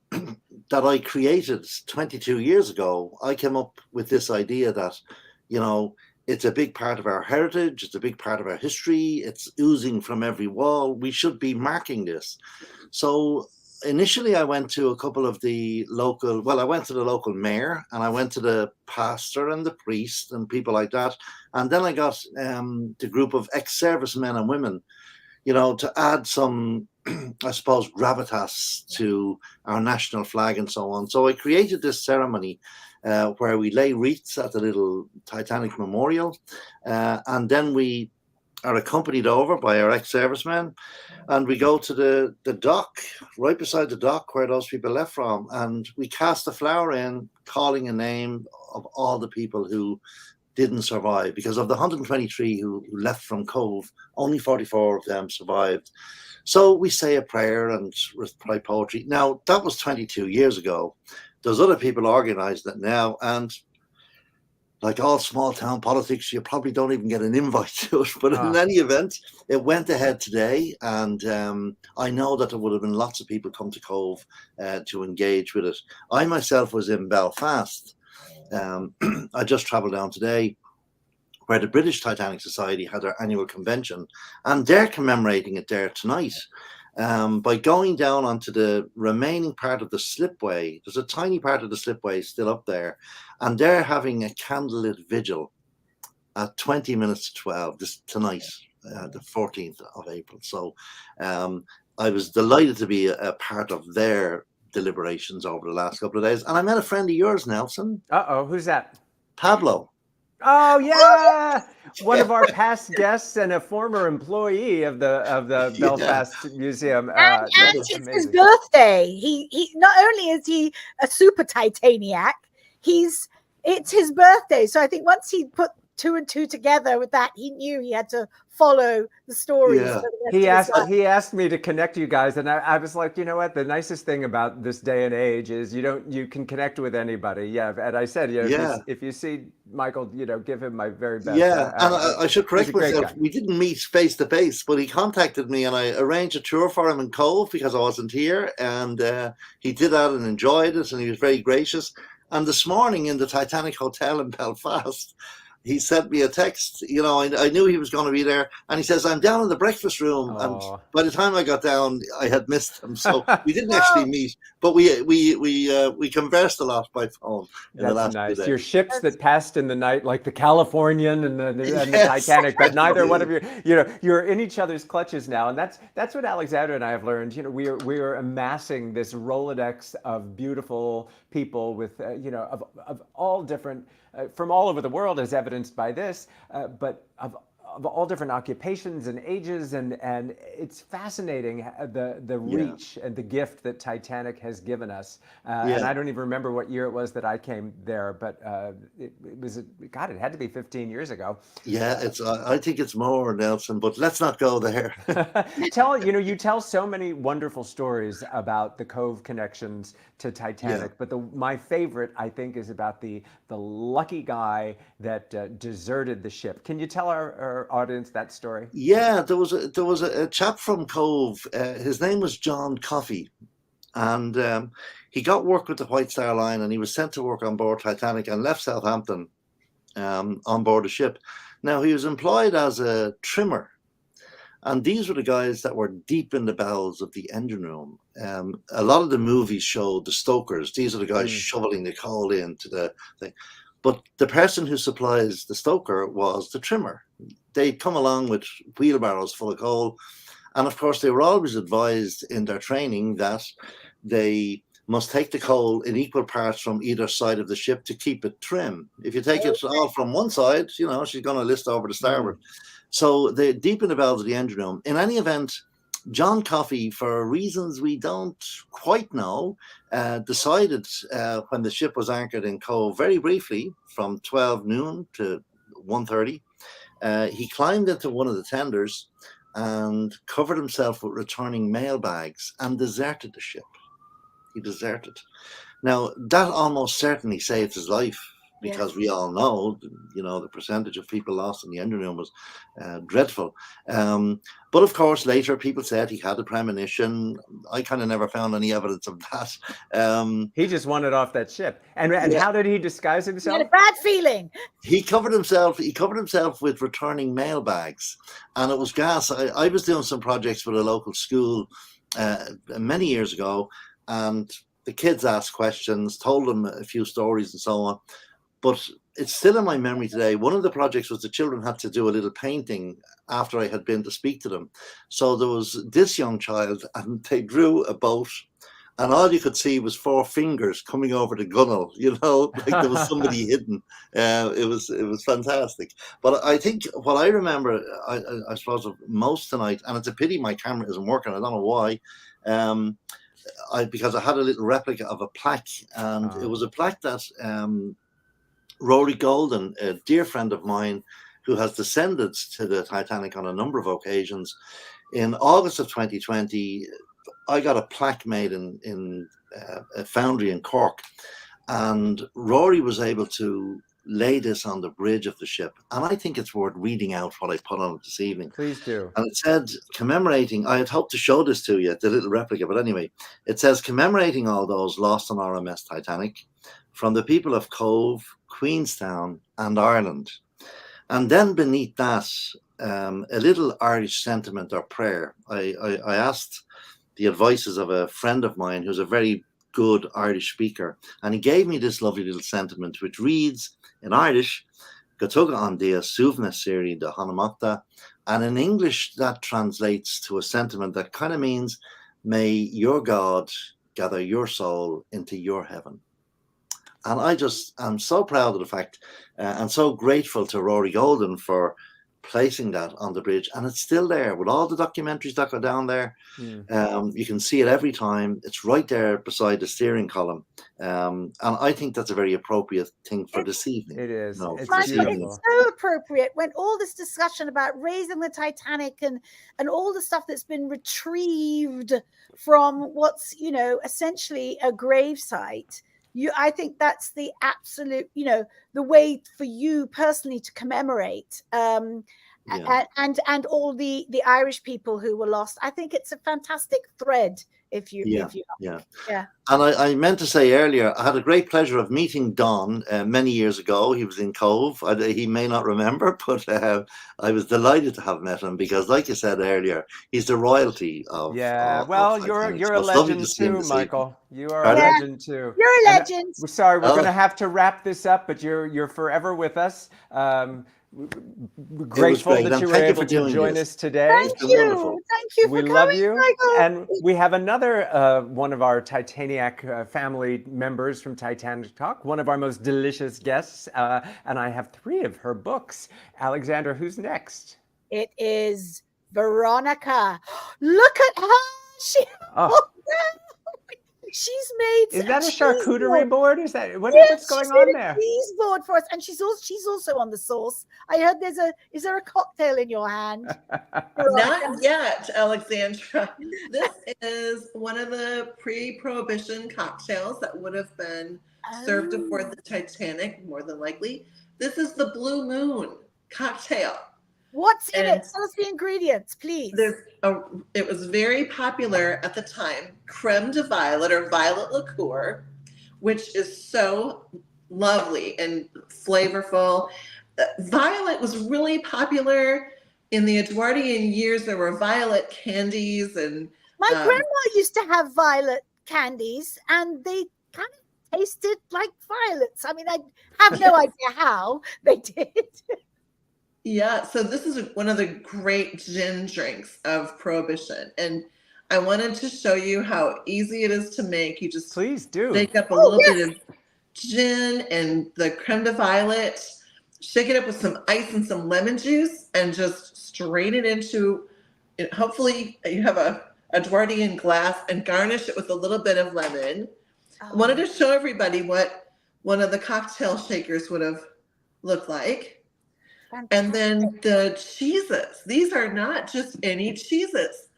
I created 22 years ago, I came up with this idea that, you know, it's a big part of our heritage, it's a big part of our history, it's oozing from every wall. We should be marking this. So initially I went to a couple of I went to the local mayor, and I went to the pastor and the priest and people like that. And then I got the group of ex-servicemen and women, you know, to add some, I suppose, gravitas to our national flag and so on. So I created this ceremony where we lay wreaths at the little Titanic memorial, and then we are accompanied over by our ex-servicemen, and we go to the dock, right beside the dock where those people left from, and we cast a flower in, calling a name of all the people who didn't survive, because of the 123 who left from Cove, only 44 of them survived. So we say a prayer and recite poetry. Now, that was 22 years ago. There's other people organising it now, and like all small town politics, you probably don't even get an invite to it. But in any event, it went ahead today, and I know that there would have been lots of people come to Cove to engage with it. I myself was in Belfast. I just travelled down today, where the British Titanic Society had their annual convention, and they're commemorating it there tonight by going down onto the remaining part of the slipway. There's a tiny part of the slipway still up there, and they're having a candlelit vigil at 20 minutes to 12 tonight, the 14th of April. So I was delighted to be a part of their deliberations over the last couple of days. And I met a friend of yours, Nelson. Uh-oh, who's that? Pablo. Oh yeah, one of our past guests and a former employee of the Belfast Museum. And it's his birthday. He not only is he a super Titaniac, it's his birthday. So I think once he put 2 and 2 together with that, he knew he had to follow the stories. Yeah. He asked me to connect you guys, and I was like, you know what? The nicest thing about this day and age is you can connect with anybody. Yeah, and I said, if you see Michael, give him my very best. Yeah, and I should correct myself. We didn't meet face to face, but he contacted me, and I arranged a tour for him in Cove because I wasn't here, and he did that and enjoyed it, and he was very gracious. And this morning in the Titanic Hotel in Belfast, he sent me a text. I knew he was going to be there, and he says, "I'm down in the breakfast room." And by the time I got down, I had missed him, so we didn't actually meet, but we conversed a lot by phone. That's nice. Your ships that passed in the night, like the Californian and the Titanic, but neither one of you're in each other's clutches now, and that's what Alexandra and I have learned. We are amassing this Rolodex of beautiful people with of all different. From all over the world, as evidenced by this, but of all different occupations and ages, and it's fascinating the reach and the gift that Titanic has given us. And I don't even remember what year it was that I came there, but it had to be 15 years ago. Yeah, I think it's more, Nelson, but let's not go there. You tell so many wonderful stories about the Cove connections to Titanic, but my favorite, I think, is about the lucky guy that deserted the ship. Can you tell our audience that story? Yeah, there was a chap from Cove. His name was John Coffey, and he got work with the White Star Line, and he was sent to work on board Titanic and left Southampton on board the ship. Now, he was employed as a trimmer, and these were the guys that were deep in the bowels of the engine room. A lot of the movies showed the stokers. These are the guys shoveling the coal into the thing. But the person who supplies the stoker was the trimmer. They'd come along with wheelbarrows full of coal. And of course, they were always advised in their training that they must take the coal in equal parts from either side of the ship to keep it trim. If you take it all from one side, she's going to list over the starboard. So they're deep in the bowels of the engine room. In any event, John Coffey, for reasons we don't quite know, decided when the ship was anchored in Cove, very briefly, from 12 noon to 1:30, he climbed into one of the tenders and covered himself with returning mail bags and deserted the ship. He deserted. Now, that almost certainly saved his life, because we all know, the percentage of people lost in the engine room was dreadful. But of course, later people said he had a premonition. I kind of never found any evidence of that. He just wanted off that ship. And how did he disguise himself? He had a bad feeling. He covered himself with returning mail bags, and it was gas. I was doing some projects with a local school many years ago, and the kids asked questions, told them a few stories and so on. But it's still in my memory today. One of the projects was the children had to do a little painting after I had been to speak to them. So there was this young child, and they drew a boat, and all you could see was 4 fingers coming over the gunnel, like there was somebody hidden. It was fantastic. But I think what I remember, I suppose, of most tonight, and it's a pity my camera isn't working, I don't know why, because I had a little replica of a plaque, and it was a plaque that Rory Golden, a dear friend of mine who has descended to the Titanic on a number of occasions. In August of 2020, I got a plaque made in a foundry in Cork, and Rory was able to lay this on the bridge of the ship. And I think it's worth reading out what I put on it this evening. Please do. And it said, commemorating, I had hoped to show this to you, the little replica, but anyway, it says, commemorating all those lost on RMS Titanic from the people of Cove, Queenstown, and Ireland. And then beneath that, a little Irish sentiment or prayer. I asked the advices of a friend of mine who's a very good Irish speaker, and he gave me this lovely little sentiment, which reads in Irish, Gatuga an dia suvna siri de Hanamata, and in English that translates to a sentiment that kind of means, may your God gather your soul into your heaven. And I just am so proud of the fact and so grateful to Rory Golden for placing that on the bridge, and it's still there with all the documentaries that go down there. You can see it every time. It's right there beside the steering column, and I think that's a very appropriate thing for this evening. It is. No, It's Michael, beautiful. it's so appropriate when all this discussion about raising the Titanic and all the stuff that's been retrieved from what's, you know, essentially a gravesite. I think that's the absolute, you know, the way for you personally to commemorate, and all the Irish people who were lost. I think it's a fantastic thread. If you. And I meant to say earlier, I had a great pleasure of meeting Don many years ago. He was in Cove. He may not remember, but I was delighted to have met him because, like you said earlier, he's the royalty of. Well, you're a legend too, Michael. You are a legend too. You're a legend. We're sorry, we're going to have to wrap this up, but you're forever with us. We're grateful that you were able to join us today. Thank you. Thank you. We love you. And we have another one of our Titanic family members from Titanic Talk, one of our most delicious guests. And I have 3 of her books. Alexandra, who's next? It is Veronica. Look at her. She's made. Is that a charcuterie board? Is that what's going on there? Cheese board for us, and she's also on the sauce. I heard is there a cocktail in your hand? Not yet, Alexandra. This is one of the pre-Prohibition cocktails that would have been served aboard the Titanic, more than likely. This is the Blue Moon cocktail. What's in it? Tell us the ingredients, please. It was very popular at the time, creme de violet or violet liqueur, which is so lovely and flavorful. Violet was really popular in the Edwardian years. There were violet candies, and my grandma used to have violet candies, and they kind of tasted like violets. I mean, I have no idea how they did. Yeah, so this is one of the great gin drinks of Prohibition, and I wanted to show you how easy it is to make. You just please do make up a little bit of gin and the creme de violet, shake it up with some ice and some lemon juice, and just strain it into. Hopefully, you have a Edwardian glass, and garnish it with a little bit of lemon. I wanted to show everybody what one of the cocktail shakers would have looked like. Fantastic. And then the cheeses. These are not just any cheeses.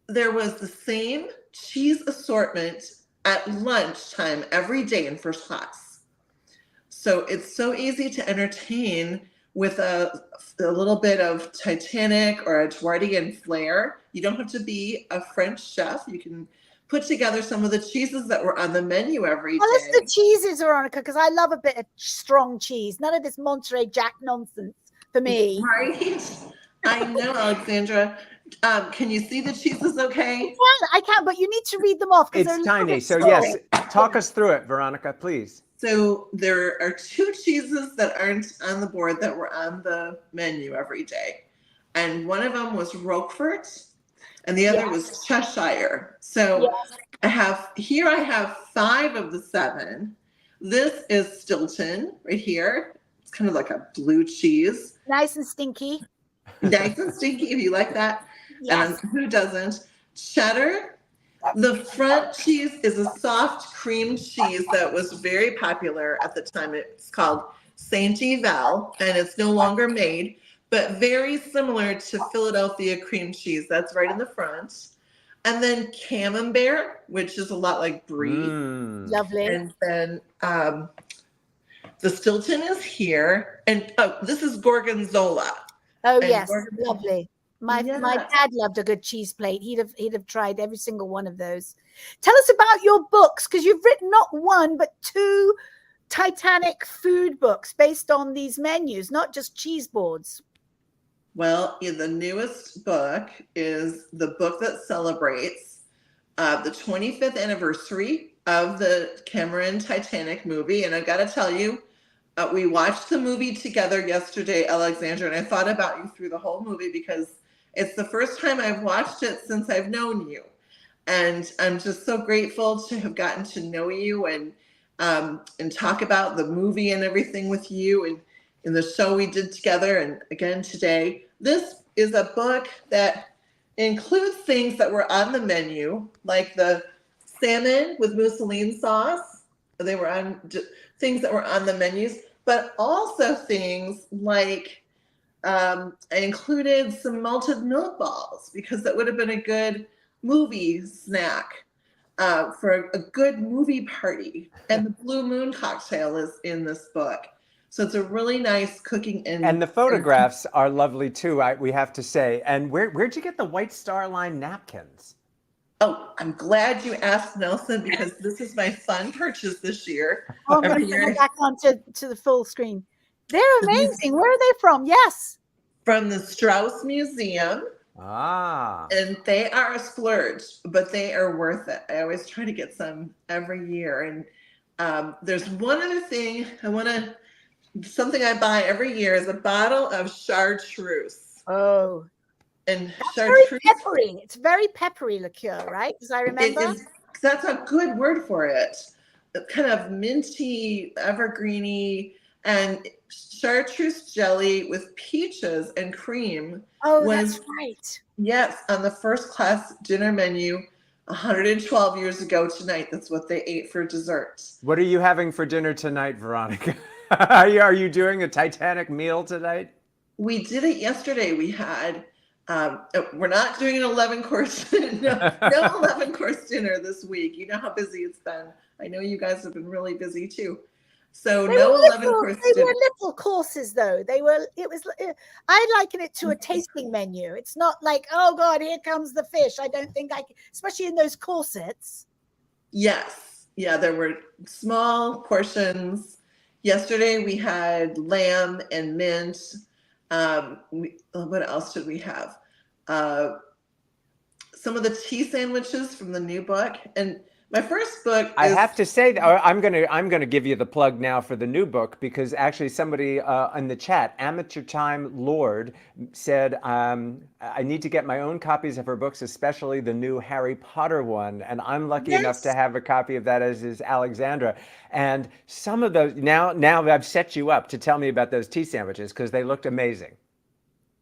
There was the same cheese assortment at lunchtime every day in first class. So it's so easy to entertain with a little bit of Titanic or Edwardian flair. You don't have to be a French chef. You can put together some of the cheeses that were on the menu every day. Tell us the cheeses, Veronica, because I love a bit of strong cheese. None of this Monterey Jack nonsense for me. Right? I know, Alexandra. Can you see the cheeses okay? I can, but you need to read them off. It's tiny. So yes, talk us through it, Veronica, please. So there are 2 cheeses that aren't on the board that were on the menu every day. And one of them was Roquefort, and the other was Cheshire. So I have 5 of the 7. This is Stilton right here. It's kind of like a blue cheese. Nice and stinky. Nice and stinky if you like that. Yes. Who doesn't? Cheddar. The front cheese is a soft cream cheese that was very popular at the time. It's called Saint Eval, and it's no longer made, but very similar to Philadelphia cream cheese. That's right in the front. And then camembert, which is a lot like brie. Lovely. And then the Stilton is here. And this is Gorgonzola. Oh, And yes. Gorgonzola. Lovely. My Yes. dad loved a good cheese plate. He'd have tried every single one of those. Tell us about your books, because you've written not one but two Titanic food books based on these menus, not just cheese boards. Well, the newest book is the book that celebrates the 25th anniversary of the Cameron Titanic movie. And I've got to tell you, we watched the movie together yesterday, Alexandra, and I thought about you through the whole movie because it's the first time I've watched it since I've known you. And I'm just so grateful to have gotten to know you and talk about the movie and everything with you and in the show we did together. And again, today, this is a book that includes things that were on the menu, like the salmon with mousseline sauce. They were on things that were on the menus, but also things like I included some malted milk balls because that would have been a good movie snack for a good movie party. And the Blue Moon cocktail is in this book. So it's a really nice cooking. And the photographs are lovely too, we have to say. And where'd you get the White Star Line napkins? Oh, I'm glad you asked, Nelson, because this is my fun purchase this year. Oh, I'm going to bring it back onto the full screen. They're amazing. Where are they from? Yes. From the Strauss Museum. Ah. And they are a splurge, but they are worth it. I always try to get some every year. And there's one other thing something I buy every year is a bottle of chartreuse. Oh. And that's chartreuse. Very peppery. It's very peppery liqueur, right? As I remember. That's a good word for it. It's kind of minty, evergreeny, and chartreuse jelly with peaches and cream. Oh, that's right. Yes, on the first class dinner menu 112 years ago tonight. That's what they ate for dessert. What are you having for dinner tonight, Veronica? Are you doing a Titanic meal tonight? We did it yesterday. We had, we're not doing an 11-course, no 11-course dinner this week. You know how busy it's been. I know you guys have been really busy too. So no 11-course dinner. They were little courses though. I liken it to a tasting menu. It's not like, oh God, here comes the fish. I don't think I can, especially in those corsets. Yes. Yeah, there were small portions. Yesterday we had lamb and mint. What else did we have? Some of the tea sandwiches from the new book. And my first book I have to say that I'm gonna give you the plug now for the new book, because actually somebody in the chat, Amateur Time Lord, said I need to get my own copies of her books, especially the new Harry Potter one, and I'm lucky enough to have a copy of that, as is Alexandra. And some of those now I've set you up to tell me about those tea sandwiches because they looked amazing.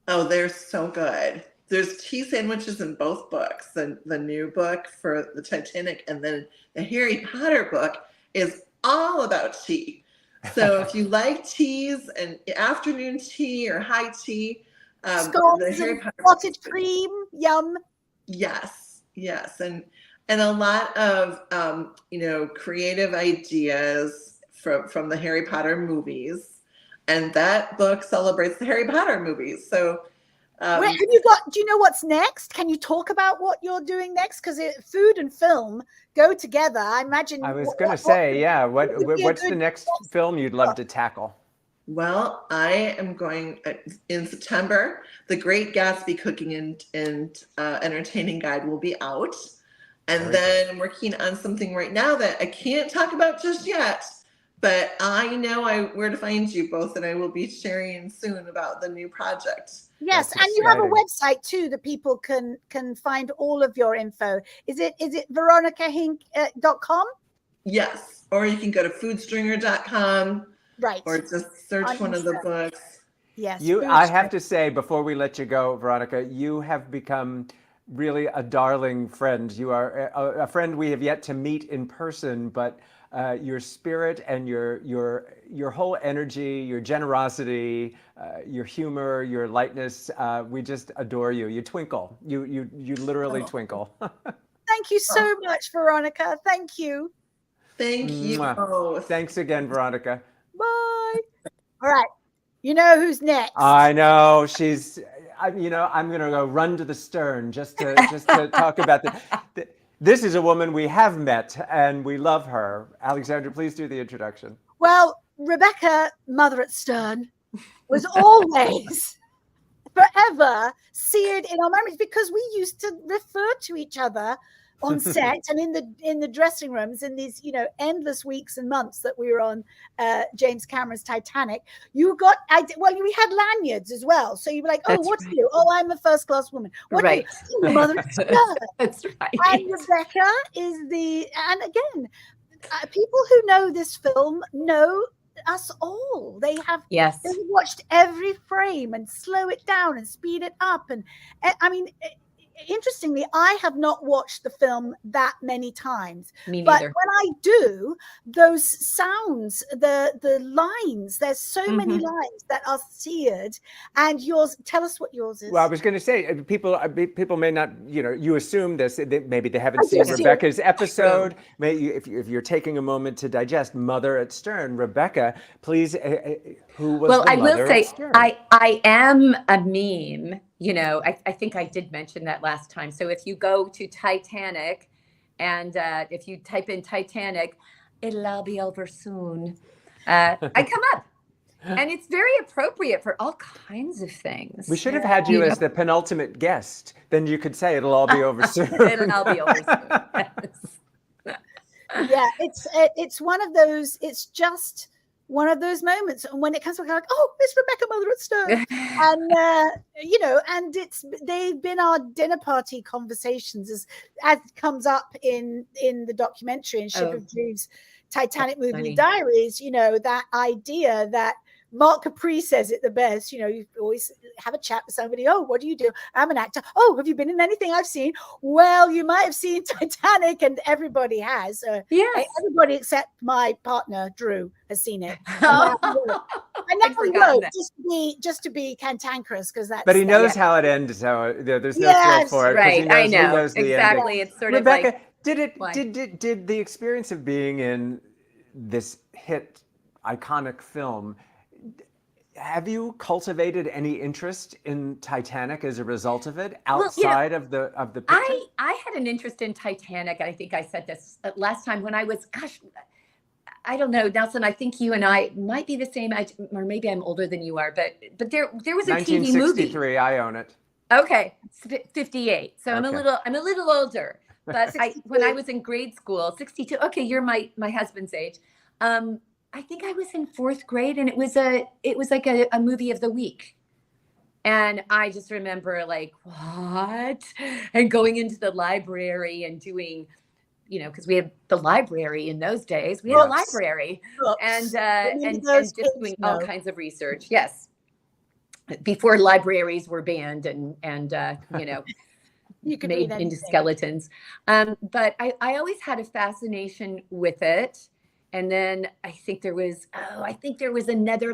Oh, they're so good. There's tea sandwiches in both books. The new book for the Titanic and then the Harry Potter book is all about tea. So if you like teas and afternoon tea or high tea, the Harry Potter spotted cream, yum. Yes, and a lot of creative ideas from the Harry Potter movies, and that book celebrates the Harry Potter movies. So. Do you know what's next? Can you talk about what you're doing next? Because food and film go together. I imagine. I was going to say, what's the next film you'd love to tackle? Well, I am going in September. The Great Gatsby Cooking and Entertaining Guide will be out. And then I'm working on something right now that I can't talk about just yet. But I know where to find you both, and I will be sharing soon about the new project. Yes, and you have a website too that people can find all of your info. Is it veronicahinke.com? Yes, or you can go to foodstringer.com. Right. Or just search one of the books. Yes. I have to say, before we let you go, Veronica, you have become really a darling friend. You are a friend we have yet to meet in person, but your spirit and your whole energy, your generosity, your humor, your lightness, we just adore you. You twinkle. You literally twinkle. Thank you so much, Veronica. Thank you. Thank you. Thanks again, Veronica. Bye. All right. You know who's next? I know she's. I'm going to go run to the stern just to talk about this is a woman we have met and we love her. Alexandra, please do the introduction. Well, Rebecca, mother at stern, was always forever seared in our memories because we used to refer to each other on set and in the dressing rooms in these endless weeks and months that we were on James Cameron's Titanic. We had lanyards as well, so you'd be like, oh, That's what's right. you? Oh, I'm a first class woman. What Right. are you? Mother at stern. That's right. And Rebecca is and again, people who know this film know us all. They have Yes. they've watched every frame and slow it down and speed it up. And I mean, interestingly, I have not watched the film that many times. Me But neither. when I do, those sounds, the lines, there's so many lines that are seared. And yours, tell us what yours is. Well, I was going to say, people may not, you assume this, maybe they haven't I seen do. Rebecca's episode. If you're taking a moment to digest Mother at Stern, Rebecca, please, who was Well, the I will mother say, at Stern? I am a meme. I think I did mention that last time. So if you go to Titanic and if you type in Titanic, it'll all be over soon. I come up. And it's very appropriate for all kinds of things. We should have had you as the penultimate guest. Then you could say it'll all be over soon. It'll all be over soon. Yes. Yeah, it's one of those. It's just one of those moments, and when it comes back, like, oh, it's Rebecca, mother at stern, and they've been our dinner party conversations as comes up in the documentary in Ship of Dreams, Titanic Movie Funny. Diaries. That idea that Mark Capri says it the best. You always have a chat with somebody. Oh, what do you do? I'm an actor. Oh, have you been in anything I've seen? Well, you might have seen Titanic, and everybody has. Yes. Everybody except my partner Drew has seen it. Oh. I never forgotten will, that. just to be cantankerous, because that's. But he knows how it ends, so there's no Yes. thrill for it. 'cause Right. he I know. knows the Exactly. ending. It's sort of Rebecca, like. did the experience of being in this hit iconic film, have you cultivated any interest in Titanic as a result of it outside of the picture? I had an interest in Titanic. I think I said this last time when I was, I don't know, Nelson, I think you and I might be the same age, or maybe I'm older than you are, but there was a TV movie. 1963, I own it. Okay, 58. So Okay. I'm a little older. But when I was in grade school, 62. Okay, you're my husband's age. I think I was in 4th grade, and it was like a movie of the week. And I just remember like, what? And going into the library and doing, because we had the library in those days. We had a library and just doing all kinds of research. Yes. Before libraries were banned and You could made read into anything. skeletons. But I always had a fascination with it. And then I think there was another,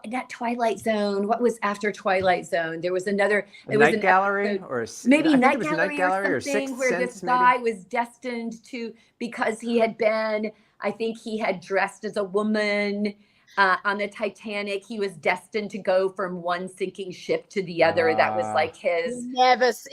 not Twilight Zone. What was after Twilight Zone? There was another. A Night Gallery or maybe I Night think it was Gallery, Night Gallery or something, Sixth where Sense, this maybe? guy was destined to, because he had been, I think he had dressed as a woman on the Titanic. He was destined to go from one sinking ship to the other. That was like his. That was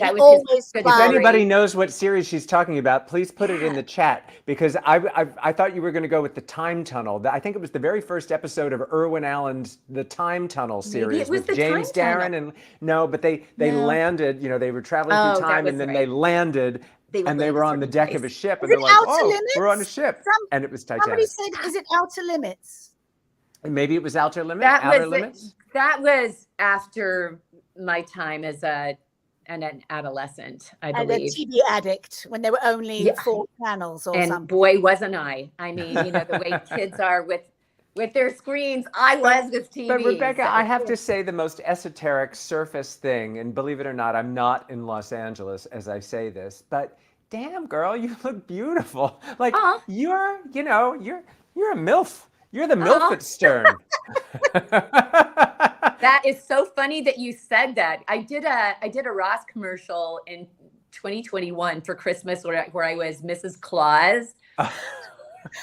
his If anybody knows what series she's talking about, please put it in the chat, because I thought you were going to go with the Time Tunnel. I think it was the very first episode of Irwin Allen's The Time Tunnel series with James Darren but they landed. They were traveling through time, and then they landed. And they were on the deck of a ship, and they're like, "Oh, we're on a ship," and it was Titanic. Somebody said, "Is it Outer Limits?" Maybe it was Outer Limits. Outer Limits. That was after my time as an adolescent, I believe. And a TV addict when there were only 4 channels or something. And boy, wasn't I. I mean, the way kids are with with their screens. I was with TV. But Rebecca, I have to say the most esoteric surface thing, and believe it or not, I'm not in Los Angeles as I say this, but damn girl, you look beautiful. Like you're a MILF. You're the MILF at Stern. That is so funny that you said that. I did a Ross commercial in 2021 for Christmas where I was Mrs. Claus.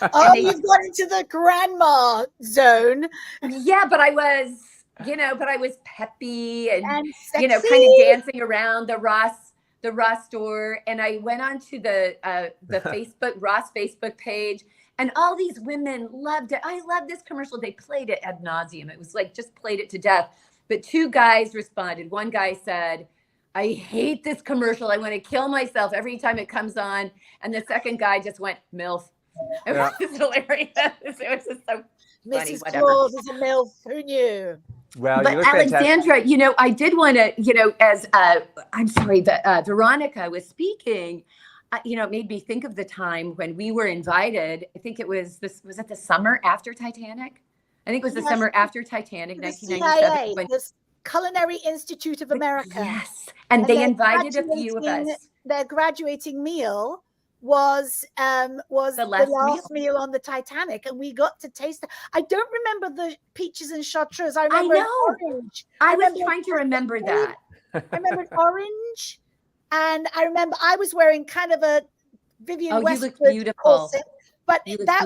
You've got into the grandma zone. Yeah, but I was peppy and sexy. kind of dancing around the Ross store. And I went onto the Ross Facebook page, and all these women loved it. I love this commercial. They played it ad nauseum. It was like just played it to death. But two guys responded. One guy said, I hate this commercial. I want to kill myself every time it comes on. And the second guy just went, MILF. It was just hilarious. It was just so funny. Mrs. Claus is a MILF. Who knew? Well, but Alexandra, I did want to, as I'm sorry, that Veronica was speaking, it made me think of the time when we were invited. I think it was was it the summer after Titanic? I think it was the summer after Titanic, 1997. The Culinary Institute of America. Yes, and they invited a few of us. Their graduating meal was the last meal on the Titanic, and we got to taste it. I don't remember the peaches and chartreuse. I remember orange. I was trying to remember that. I remember orange, and I remember I was wearing kind of a Vivienne Westwood corset. But that,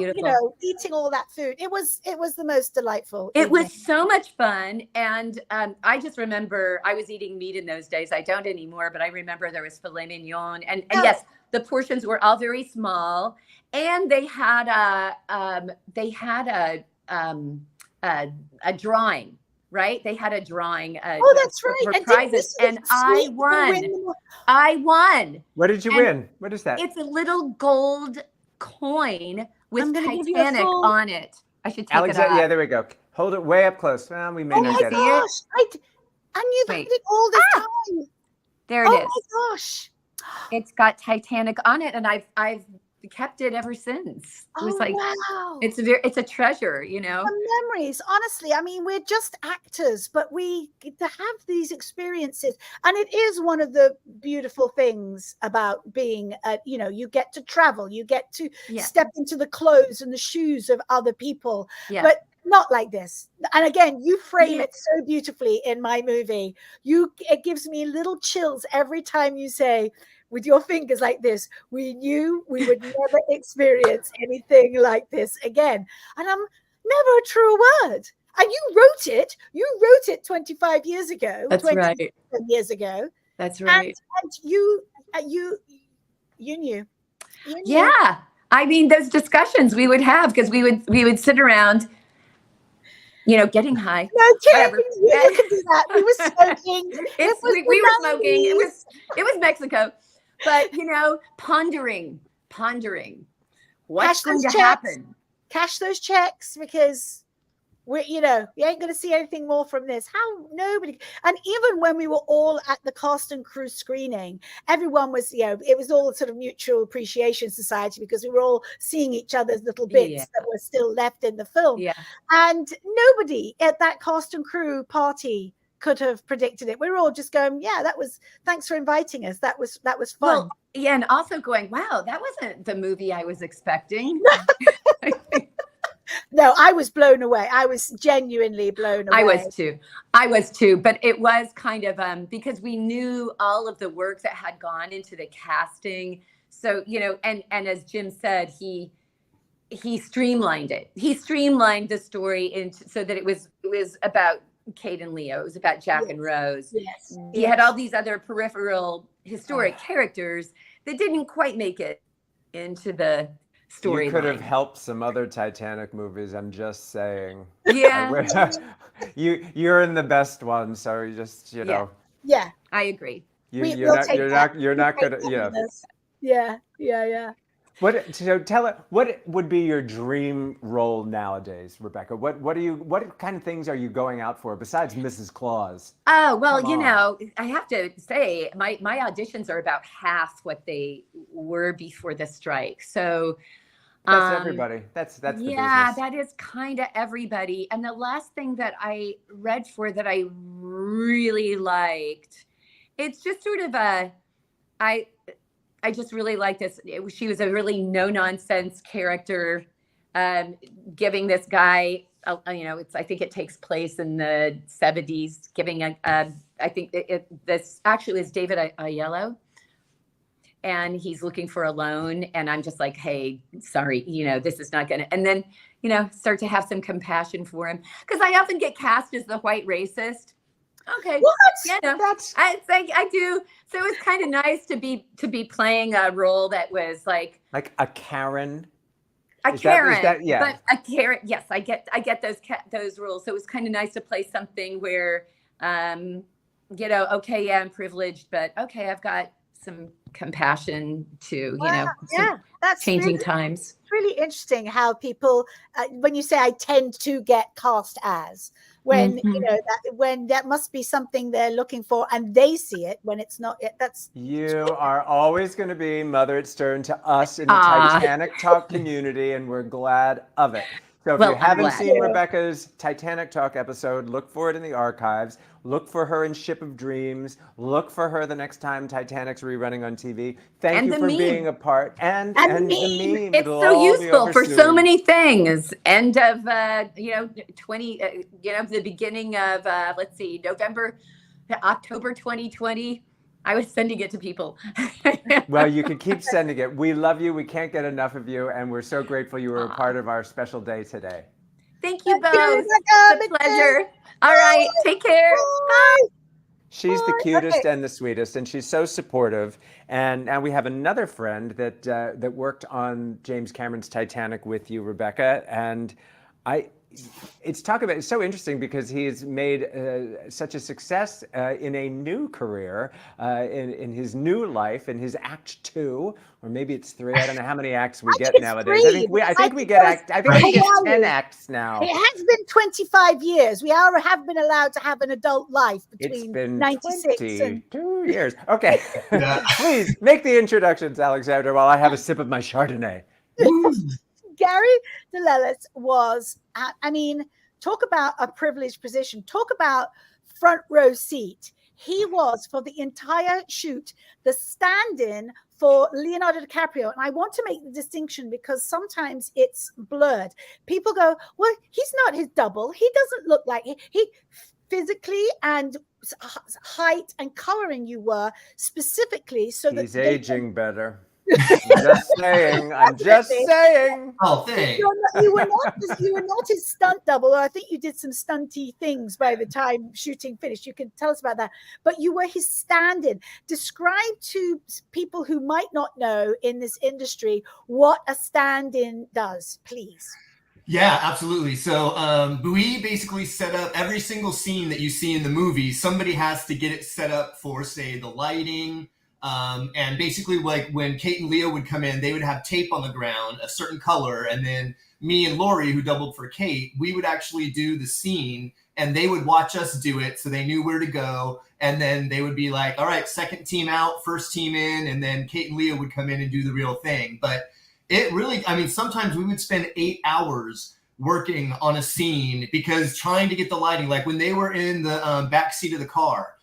eating all that food, it was the most delightful. It was so much fun. And I just remember I was eating meat in those days. I don't anymore, but I remember there was filet mignon. And yes, the portions were all very small. And they had a drawing, right? They had a drawing. That's right. For prizes. And I won. What did you win? What is that? It's a little gold coin with Titanic on it. I should take it up. Yeah, there we go. Hold it way up close. Well, we may not get it. And you've had it all this time. There it is. Oh my gosh. It's got Titanic on it, and I've kept it ever since. It was wow. It's a treasure, The memories, honestly. I mean, we're just actors, but we get to have these experiences, and it is one of the beautiful things about being you get to travel, you get to step into the clothes and the shoes of other people, but not like this. And again, you frame it so beautifully in my movie. It gives me little chills every time you say, with your fingers like this, we knew we would never experience anything like this again. And I'm never a truer word. And you wrote it 25 years ago. That's right. Years ago. That's right. And you knew. Yeah. I mean, those discussions we would have, because we would sit around, getting high. No kidding. You can do that. We were smoking. We were smoking. It was Mexico. But pondering what's going to happen. Cash those checks, because you ain't going to see anything more from this. And even when we were all at the cast and crew screening, everyone was, it was all sort of mutual appreciation society, because we were all seeing each other's little bits that were still left in the film. Yeah. And nobody at that cast and crew party could have predicted it. We were all just going, thanks for inviting us. That was fun. Well, and also going, wow, that wasn't the movie I was expecting. No, I was blown away. I was genuinely blown away. I was too. But it was kind of because we knew all of the work that had gone into the casting. So, and as Jim said, he streamlined it. He streamlined the story so that it was about Kate and Leo. It was about Jack and Rose. Yes. He had all these other peripheral historic characters that didn't quite make it into the story. You could have helped some other Titanic movies. I'm just saying. Yeah. You're in the best one, so you just Yeah, I agree. You're not gonna. Yeah. What would be your dream role nowadays, Rebecca? What kind of things are you going out for besides Mrs. Claus? Oh, well, I have to say my auditions are about half what they were before the strike. So That's everybody. That's the business. That is kind of everybody. And the last thing that I read for that I really liked, it's just sort of I just really liked this. She was a really no nonsense character, giving this guy, I think it takes place in the 70s, giving I think this actually is David Aiello. And he's looking for a loan. And I'm just like, hey, sorry, this is not going to, and then, start to have some compassion for him. Because I often get cast as the white racist. Okay. What? I do. So it was kind of nice to be playing a role that was like a Karen. Is that, yeah. But a Karen, yes, I get those roles. So it was kind of nice to play something where, okay, yeah, I'm privileged, but okay, I've got some compassion to, that's changing really, times. It's really interesting how people, when you say I tend to get cast as, when when that must be something they're looking for and they see it when it's not it. You are always going to be Mother at Stern to us in the Titanic Talk community, and we're glad of it. So if you haven't seen Rebecca's Titanic Talk episode, look for it in the archives. Look for her in Ship of Dreams. Look for her the next time Titanic's rerunning on TV. Thank you for being a part. And the meme. It's so useful for so many things. End of, 20, the beginning of, October 2020. I was sending it to people. Well, you can keep sending it. We love you. We can't get enough of you. And we're so grateful you were a part of our special day today. Thank you both. It's a pleasure. All right. Take care. Bye. She's the cutest and the sweetest, and she's so supportive. And we have another friend that worked on James Cameron's Titanic with you, Rebecca. And it's so interesting because he's made such a success in a new career, in his new life, in his Act 2, or maybe it's 3. I don't know how many acts we get nowadays. I think we get 10 acts now. It has been 25 years. We have been allowed to have an adult life between 96 and 2 years. Okay, please make the introductions, Alexandra, while I have a sip of my Chardonnay. Gary DelEllis was, talk about a privileged position. Talk about front row seat. He was, for the entire shoot, the stand-in for Leonardo DiCaprio. And I want to make the distinction because sometimes it's blurred. People go, well, he's not his double. He doesn't look like he physically and height and coloring you were specifically. So he's aging better. I'm just saying. Oh, thanks. You were not his stunt double. I think you did some stunty things by the time shooting finished. You can tell us about that. But you were his stand-in. Describe to people who might not know in this industry what a stand-in does, please. Yeah, absolutely. So we basically set up every single scene that you see in the movie. Somebody has to get it set up for, say, the lighting. And basically, like when Kate and Leo would come in, they would have tape on the ground, a certain color, and then me and Lori, who doubled for Kate, we would actually do the scene, and they would watch us do it, so they knew where to go, and then they would be like, all right, second team out, first team in, and then Kate and Leo would come in and do the real thing. But it really, sometimes we would spend 8 hours working on a scene because trying to get the lighting, like when they were in the back seat of the car,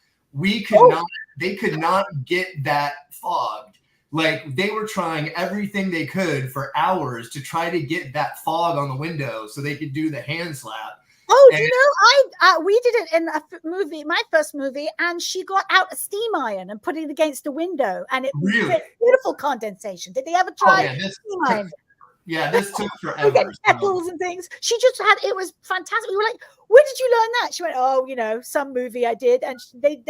they could not get that fogged. Like they were trying everything they could for hours to try to get that fog on the window so they could do the hand slap. Oh, we did it in a movie, my first movie, and she got out a steam iron and put it against the window, and it was beautiful condensation. Did they ever try steam iron? Yeah, this took forever. Kettles and things. She just had, it was fantastic. We were like, where did you learn that? She went, oh, some movie I did. And they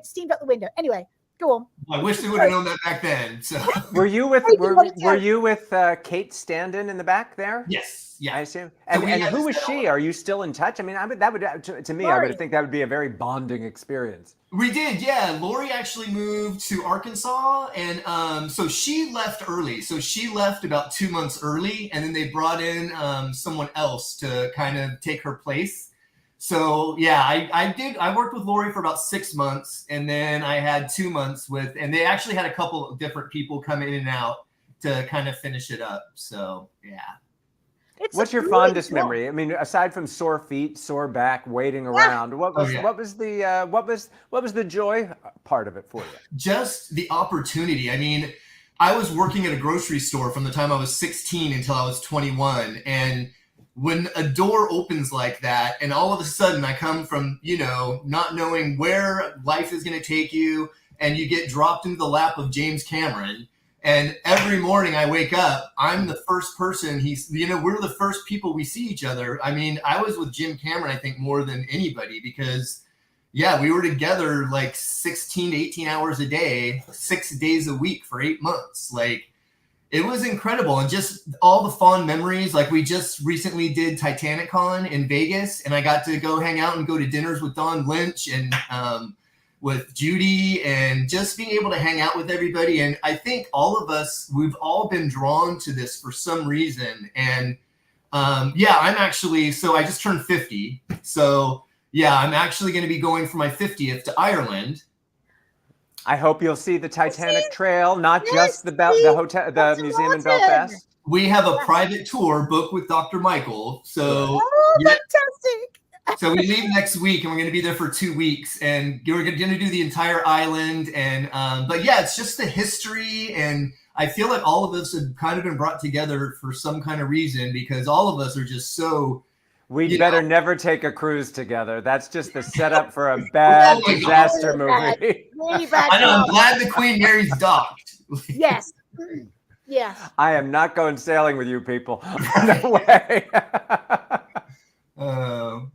steamed out the window. Anyway, go on. I wish they would have known that back then. So were you with Kate stand-in in the back there? Yes. Yeah, I assume. And who was she? Are you still in touch? I would to me, I would think that would be a very bonding experience. We did, yeah. Lori actually moved to Arkansas, and so she left early. So she left about 2 months early, and then they brought in someone else to kind of take her place. So yeah, I worked with Lori for about 6 months, and then I had 2 months and they actually had a couple of different people come in and out to kind of finish it up. So yeah. What's your fondest memory? I mean, aside from sore feet, sore back, waiting around, what was the joy part of it for you? Just the opportunity. I mean, I was working at a grocery store from the time I was 16 until I was 21, and when a door opens like that, and all of a sudden I come from, you know, not knowing where life is going to take you, and you get dropped into the lap of James Cameron. And every morning I wake up, I'm the first person we're the first people we see each other. I mean, I was with Jim Cameron, I think, more than anybody because, yeah, we were together like 16 to 18 hours a day, 6 days a week for 8 months. Like, it was incredible. And just all the fond memories. Like, we just recently did Titanic Con in Vegas, and I got to go hang out and go to dinners with Lynch and with Judy, and just being able to hang out with everybody. And I think all of us, we've all been drawn to this for some reason. And I'm actually, so I just turned 50. So yeah, I'm actually going to be going for my 50th to Ireland. I hope you'll see the Titanic Trail, not just the museum in Belfast. We have a private tour booked with Dr. Michael. So fantastic. So we leave next week, and we're going to be there for 2 weeks, and we're going to do the entire island. And but yeah, it's just the history, and I feel like all of us have kind of been brought together for some kind of reason because all of us are just so. We'd better never take a cruise together. That's just the setup for a bad disaster movie. Really bad. I know. I'm glad the Queen Mary's docked. Yes. Yes. I am not going sailing with you people. No way.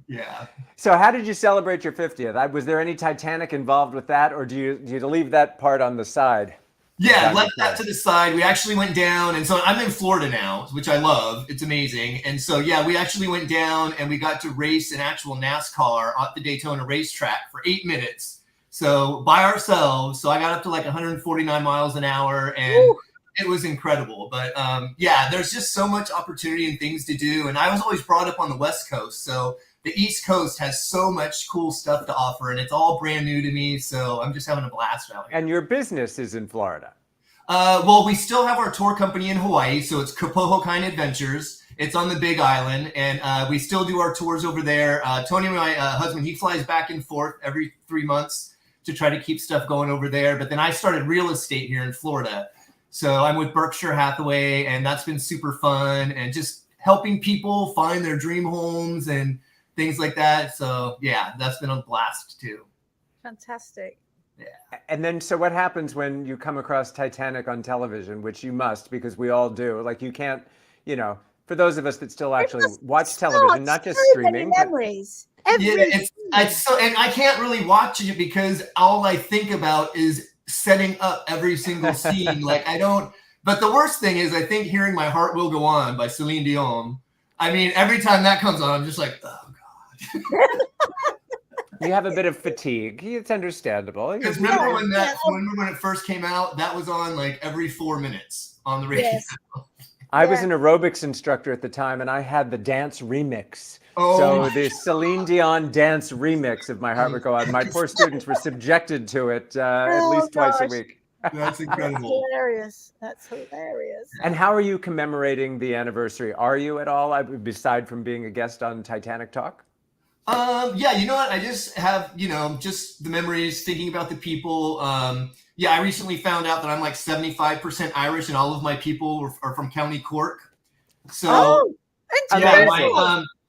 Yeah. So how did you celebrate your 50th? Was there any Titanic involved with that, or do you leave that part on the side? Yeah, left that to the side. We actually went down, and so I'm in Florida now, which I love. It's amazing. And so, yeah, we actually went down and we got to race an actual NASCAR at the Daytona racetrack for 8 minutes. So by ourselves. So I got up to like 149 miles an hour, and it was incredible. But yeah, there's just so much opportunity and things to do. And I was always brought up on the West Coast. So the East Coast has so much cool stuff to offer, and it's all brand new to me. So I'm just having a blast out here. And your business is in Florida. Well, we still have our tour company in Hawaii. So it's Kapohokain Adventures. It's on the Big Island, and we still do our tours over there. Tony, my husband, he flies back and forth every 3 months to try to keep stuff going over there. But then I started real estate here in Florida. So I'm with Berkshire Hathaway, and that's been super fun, and just helping people find their dream homes and things like that. So yeah, that's been a blast too. Fantastic. Yeah. And then, so what happens when you come across Titanic on television, which you must, because we all do. Like, you can't, for those of us that still actually watch television, not just streaming. Memories. It's so, and I can't really watch it because all I think about is setting up every single scene. Like, I don't. But the worst thing is, I think hearing "My Heart Will Go On" by Celine Dion. I mean, every time that comes on, I'm just like, oh god. You have a bit of fatigue. It's understandable. Because remember when it first came out, that was on like every 4 minutes on the radio. Yes. I was an aerobics instructor at the time, and I had the dance remix. Oh. So the Celine Dion dance remix of "My Heart Will Go On." My poor students were subjected to it at least twice a week. That's incredible. That's hilarious. And how are you commemorating the anniversary? Are you at all, beside from being a guest on Titanic Talk? Yeah, you know what? I just have, just the memories, thinking about the people. Yeah, I recently found out that I'm like 75% Irish, and all of my people are from County Cork. So,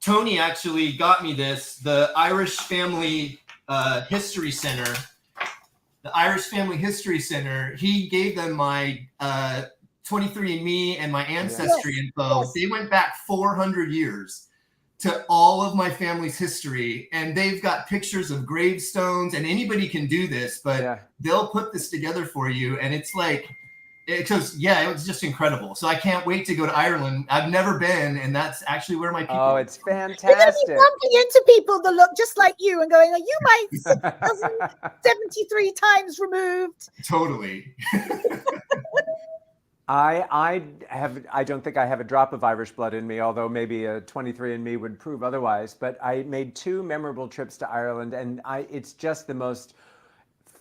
Tony actually got me this, the Irish Family History Center. The Irish Family History Center, he gave them my 23andMe and my ancestry info. Yes. They went back 400 years to all of my family's history, and they've got pictures of gravestones, and anybody can do this, but they'll put this together for you, and it's like, it was just incredible. So I can't wait to go to Ireland. I've never been, and that's actually where my people are. Oh, it's fantastic. You're going to be bumping into people that look just like you and going, are you my 6,073 times removed? Totally. I don't think I have a drop of Irish blood in me, although maybe a 23andMe would prove otherwise. But I made 2 memorable trips to Ireland, and it's just the most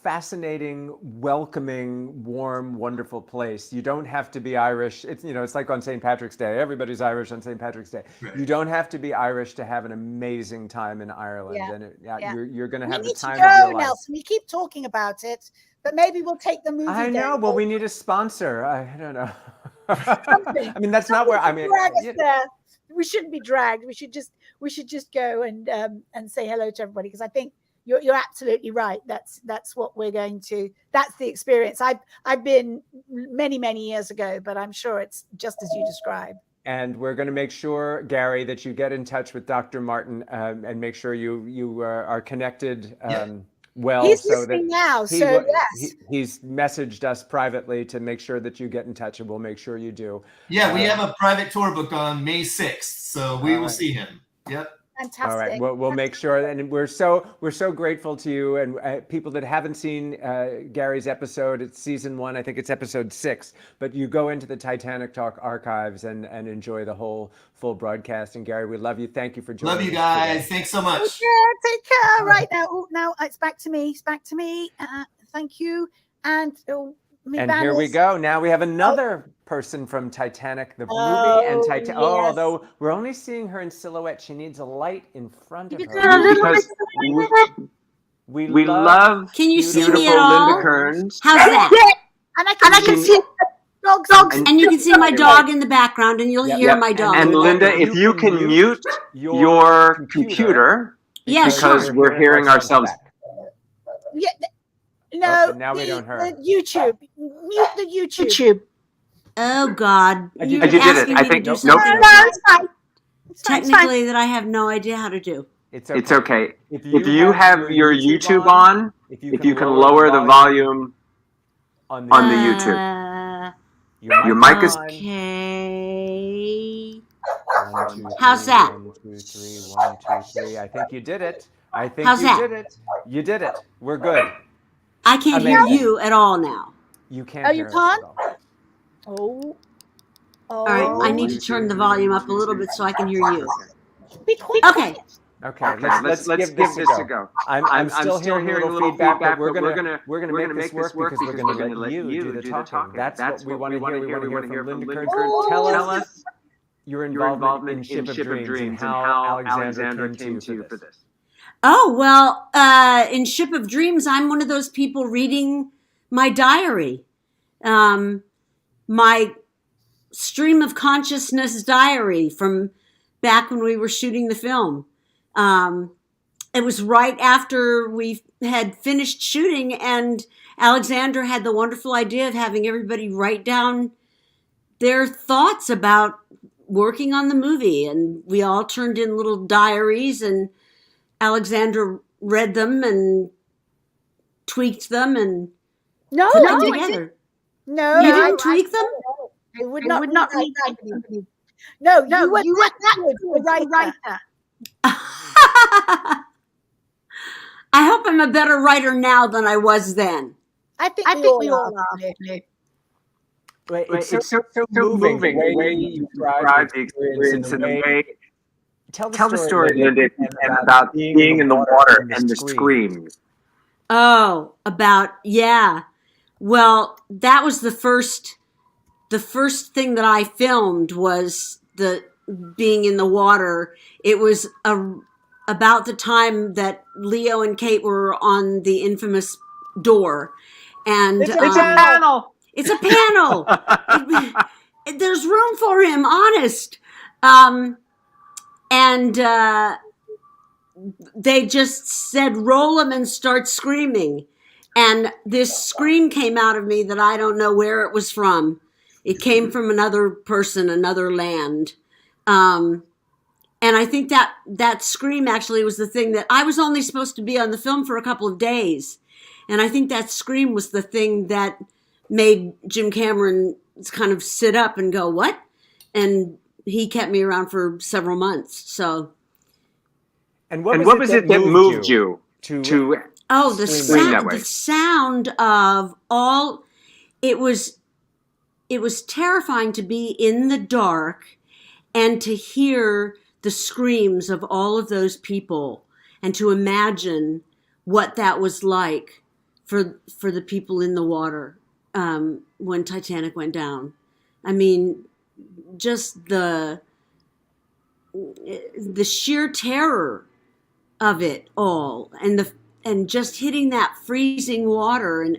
fascinating, welcoming, warm, wonderful place. You don't have to be Irish. It's, you know, it's like on St. Patrick's Day. Everybody's Irish on St. Patrick's Day. Right. You don't have to be Irish to have an amazing time in Ireland. Yeah. And Yeah. you're going to We have the need to time go, of your life. Nelson. We keep talking about it, but maybe we'll take the movie. I know. day. Well, we need a sponsor. I don't know. Something. I mean, that's not where, I mean, Drag us you- there. We shouldn't be dragged. We should just go and say hello to everybody, because I think you're absolutely right. That's what we're going to. That's the experience. I've been many years ago, but I'm sure it's just as you describe. And we're going to make sure, Gary, that you get in touch with Dr. Martin and make sure you are connected well. He's so listening that now, he so will- yes. He's messaged us privately to make sure that you get in touch, and we'll make sure you do. Yeah, we have a private tour booked on May 6th, so we All will right. see him. Yep. Fantastic. All right, we'll make sure, and we're so grateful to you and people that haven't seen Gary's episode. It's season 1, I think it's episode 6. But you go into the Titanic Talk archives and enjoy the whole full broadcast. And Gary, we love you. Thank you for joining. Love you us guys. today. Thanks so much. Take care. Right now, now it's back to me. It's back to me. Thank you. And And here we go. Now we have another person from Titanic, the movie, and yes. although we're only seeing her in silhouette, she needs a light in front of her. Because we love Can you see beautiful me at all? Linda Kerns. How's that? And I can see dogs. And you can see my dog in the background, and you'll hear my dog. And Linda, if you can mute your computer, Yeah, because sure. we're hearing ourselves. Yeah. No. Now we don't hear. The YouTube. Mute the YouTube. Oh God! You did it. asking I me to think do nope. something it's fine. It's fine. technically that I have no idea how to do. It's It's okay. If you have your YouTube on, if you can lower the volume on the YouTube. Your mic is. Okay. 1, 2, 3, How's that? 1, 2, 3, 1, 2, 3. I think you did it. How's you that? did it. You did it. We're good. I can't hear Amazing. you at all now. You can't. Oh, hear you us can't? at all. Oh. All right, I need to turn the volume up a little bit so I can hear you. Be quick. Okay. Okay, Let's give this this a go. I'm still hearing a little feedback, but we're but gonna make this work because we're gonna let you do the talking. That's what we want to hear. We want to hear from Linda Kerns. Tell us your involvement in Ship of Dreams and how Alexandra came to you for this. Oh, well, in Ship of Dreams, I'm one of those people reading my diary. My stream of consciousness diary from back when we were shooting the film. It was right after we had finished shooting, and Alexandra had the wonderful idea of having everybody write down their thoughts about working on the movie. And we all turned in little diaries, and Alexandra read them and tweaked them and put them together. No, You didn't tweak them? I would not read that. No, you were that good writer. I hope I'm a better writer now than I was then. I think we all are. It's so moving the way you describe the experience and the way. Tell the story, Linda, about being in the water and the screams. Oh, yeah. Well, that was the first thing that I filmed was the being in the water. It was about the time that Leo and Kate were on the infamous door. And It's a panel. It's a panel. There's room for him, honest. And they just said, roll him and start screaming. And this scream came out of me that I don't know where it was from. It came from another person, another land. And I think that scream actually was the thing that I was only supposed to be on the film for a couple of days. And I think that scream was the thing that made Jim Cameron kind of sit up and go, what? And he kept me around for several months. So. And what was it that moved you to Oh, the scream that way? The sound of all, it was terrifying to be in the dark and to hear the screams of all of those people and to imagine what that was like for the people in the water when Titanic went down. I mean, just the sheer terror of it all, and just hitting that freezing water, and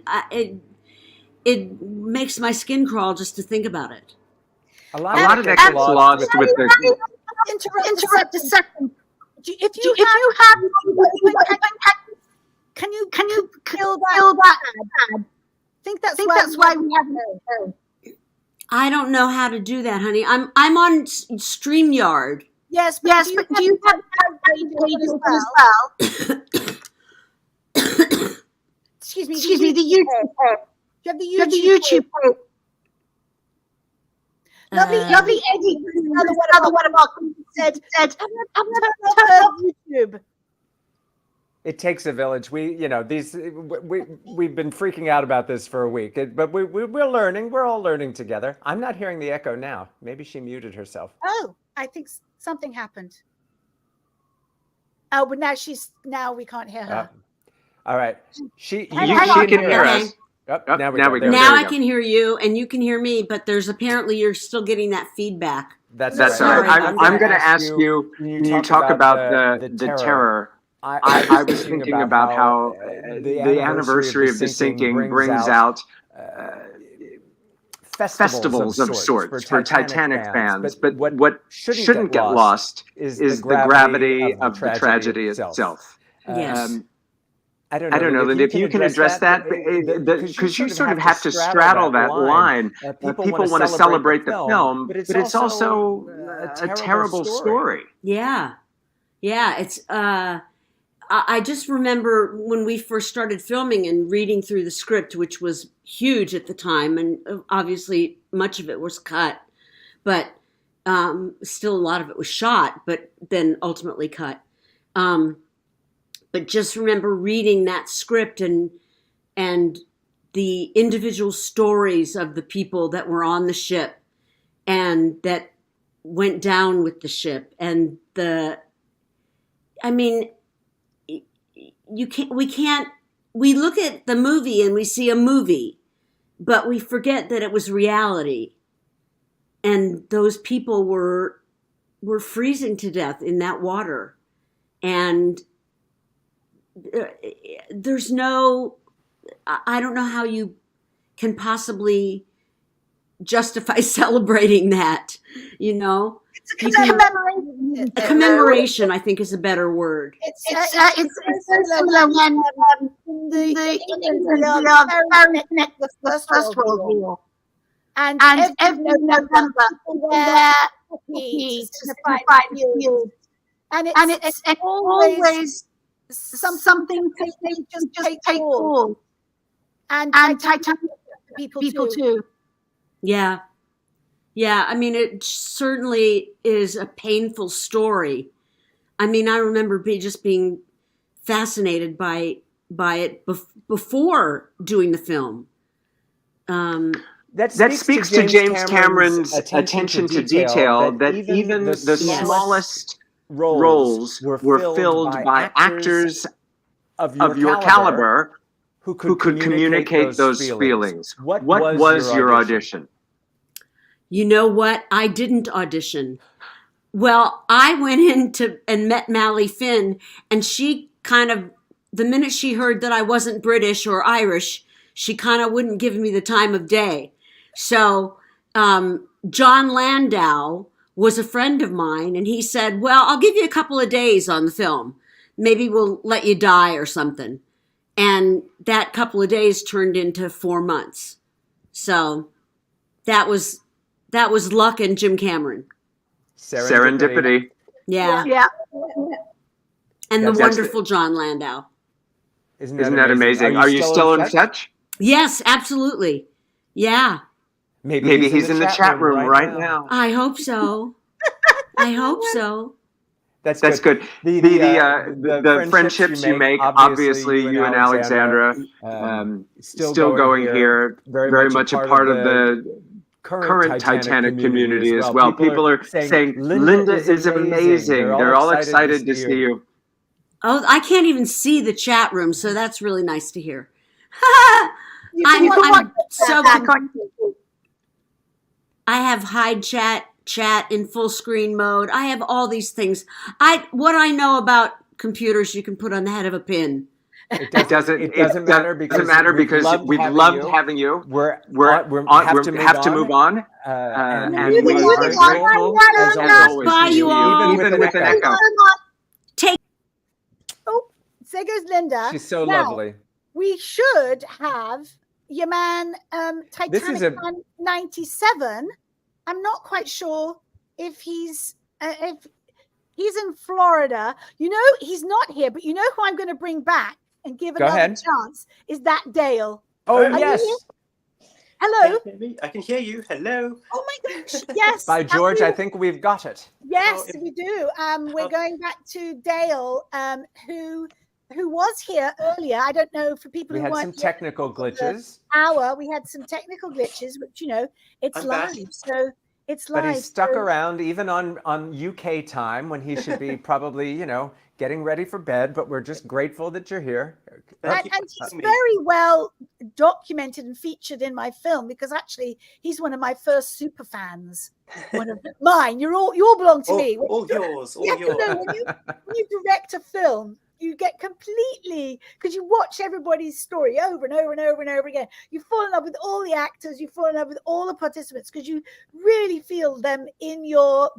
it makes my skin crawl just to think about it. A lot of that gets lost with the. Interrupt a second. If you have, can you kill that? I think that's why we have no. I don't know how to do that, honey. I'm on StreamYard. Yes, but do you have pages as well? Excuse me, the YouTube. Do you have the YouTube? Lovely Eddie. Another one of our said, I've heard YouTube. It takes a village. We've been freaking out about this for a week, but we're learning. We're all learning together. I'm not hearing the echo now. Maybe she muted herself. Oh, I think something happened. Oh, but now we can't hear her. All right. She can hear us. Now we go. Now I can hear you, and you can hear me, but there's apparently you're still getting that feedback. That's right. I'm going to ask you. When you talk about the terror, I was thinking about how the anniversary of the sinking brings out festivals of sorts for Titanic fans. But what shouldn't get lost is the gravity of the tragedy itself. Yes. I don't know, Linda, if you can address that, because you sort of have to straddle that line. People want to celebrate the film, but it's also a terrible story. Yeah. It's, I just remember when we first started filming and reading through the script, which was huge at the time, and obviously much of it was cut, but still a lot of it was shot, but then ultimately cut. But just remember reading that script and the individual stories of the people that were on the ship and that went down with the ship. And we look at the movie and we see a movie, but we forget that it was reality. And those people were freezing to death in that water. And there's I don't know how you can possibly justify celebrating that, It's a commemoration. A commemoration, I think, is a better word. It's similar when the England the First World War. And every November, wear cookies to fight the and it's always something they just take all. And Titanic people too. Yeah. I mean, it certainly is a painful story. I mean, I remember just being fascinated by it before doing the film. That speaks to James Cameron's attention to detail that even the smallest roles were filled by actors of your caliber who could communicate those feelings. What was your audition? You know what? I didn't audition. Well, I went in and met Mally Finn, and she kind of, the minute she heard that I wasn't British or Irish, she kind of wouldn't give me the time of day. So John Landau was a friend of mine, and he said, well, I'll give you a couple of days on the film. Maybe we'll let you die or something. And that couple of days turned into 4 months. So that was luck and Jim Cameron. Serendipity. Yeah. And the wonderful John Landau. Isn't that amazing? Are you still in touch? Yes, absolutely. Yeah. Maybe he's in the chat room right now. I hope so. I hope so. That's good. The friendships you make, obviously you and Alexandra, still going here, very much a part of the current Titanic community as well. People are saying, Linda is amazing. They're all excited to see you. Oh, I can't even see the chat room, so that's really nice to hear. I'm so I have hide chat in full screen mode. I have all these things. What I know about computers, you can put on the head of a pin. It doesn't matter because we've loved having you. We have to move on. And we're grateful as always. Bye, you all. Even with an echo. There goes Linda. She's so lovely. We should have your man Titanic 97. I'm not quite sure if he's in Florida. He's not here, but you know who I'm going to bring back and give another chance is that Dale. Oh, yes. Hello. I can hear you. Hello. Oh my gosh. Yes. By George, I think we've got it. Yes, we do. We're going back to Dale, who was here earlier. I don't know for people who weren't here. We had some technical glitches. We had some technical glitches, which it's live. So it's live. But he's stuck around even on UK time when he should be probably, getting ready for bed, but we're just grateful that you're here. And he's very well documented and featured in my film because actually he's one of my first super fans. One of mine. You all belong to me. All yours. All yours. When you direct a film, you get completely, because you watch everybody's story over and over and over and over again. You fall in love with all the actors, you fall in love with all the participants because you really feel them in your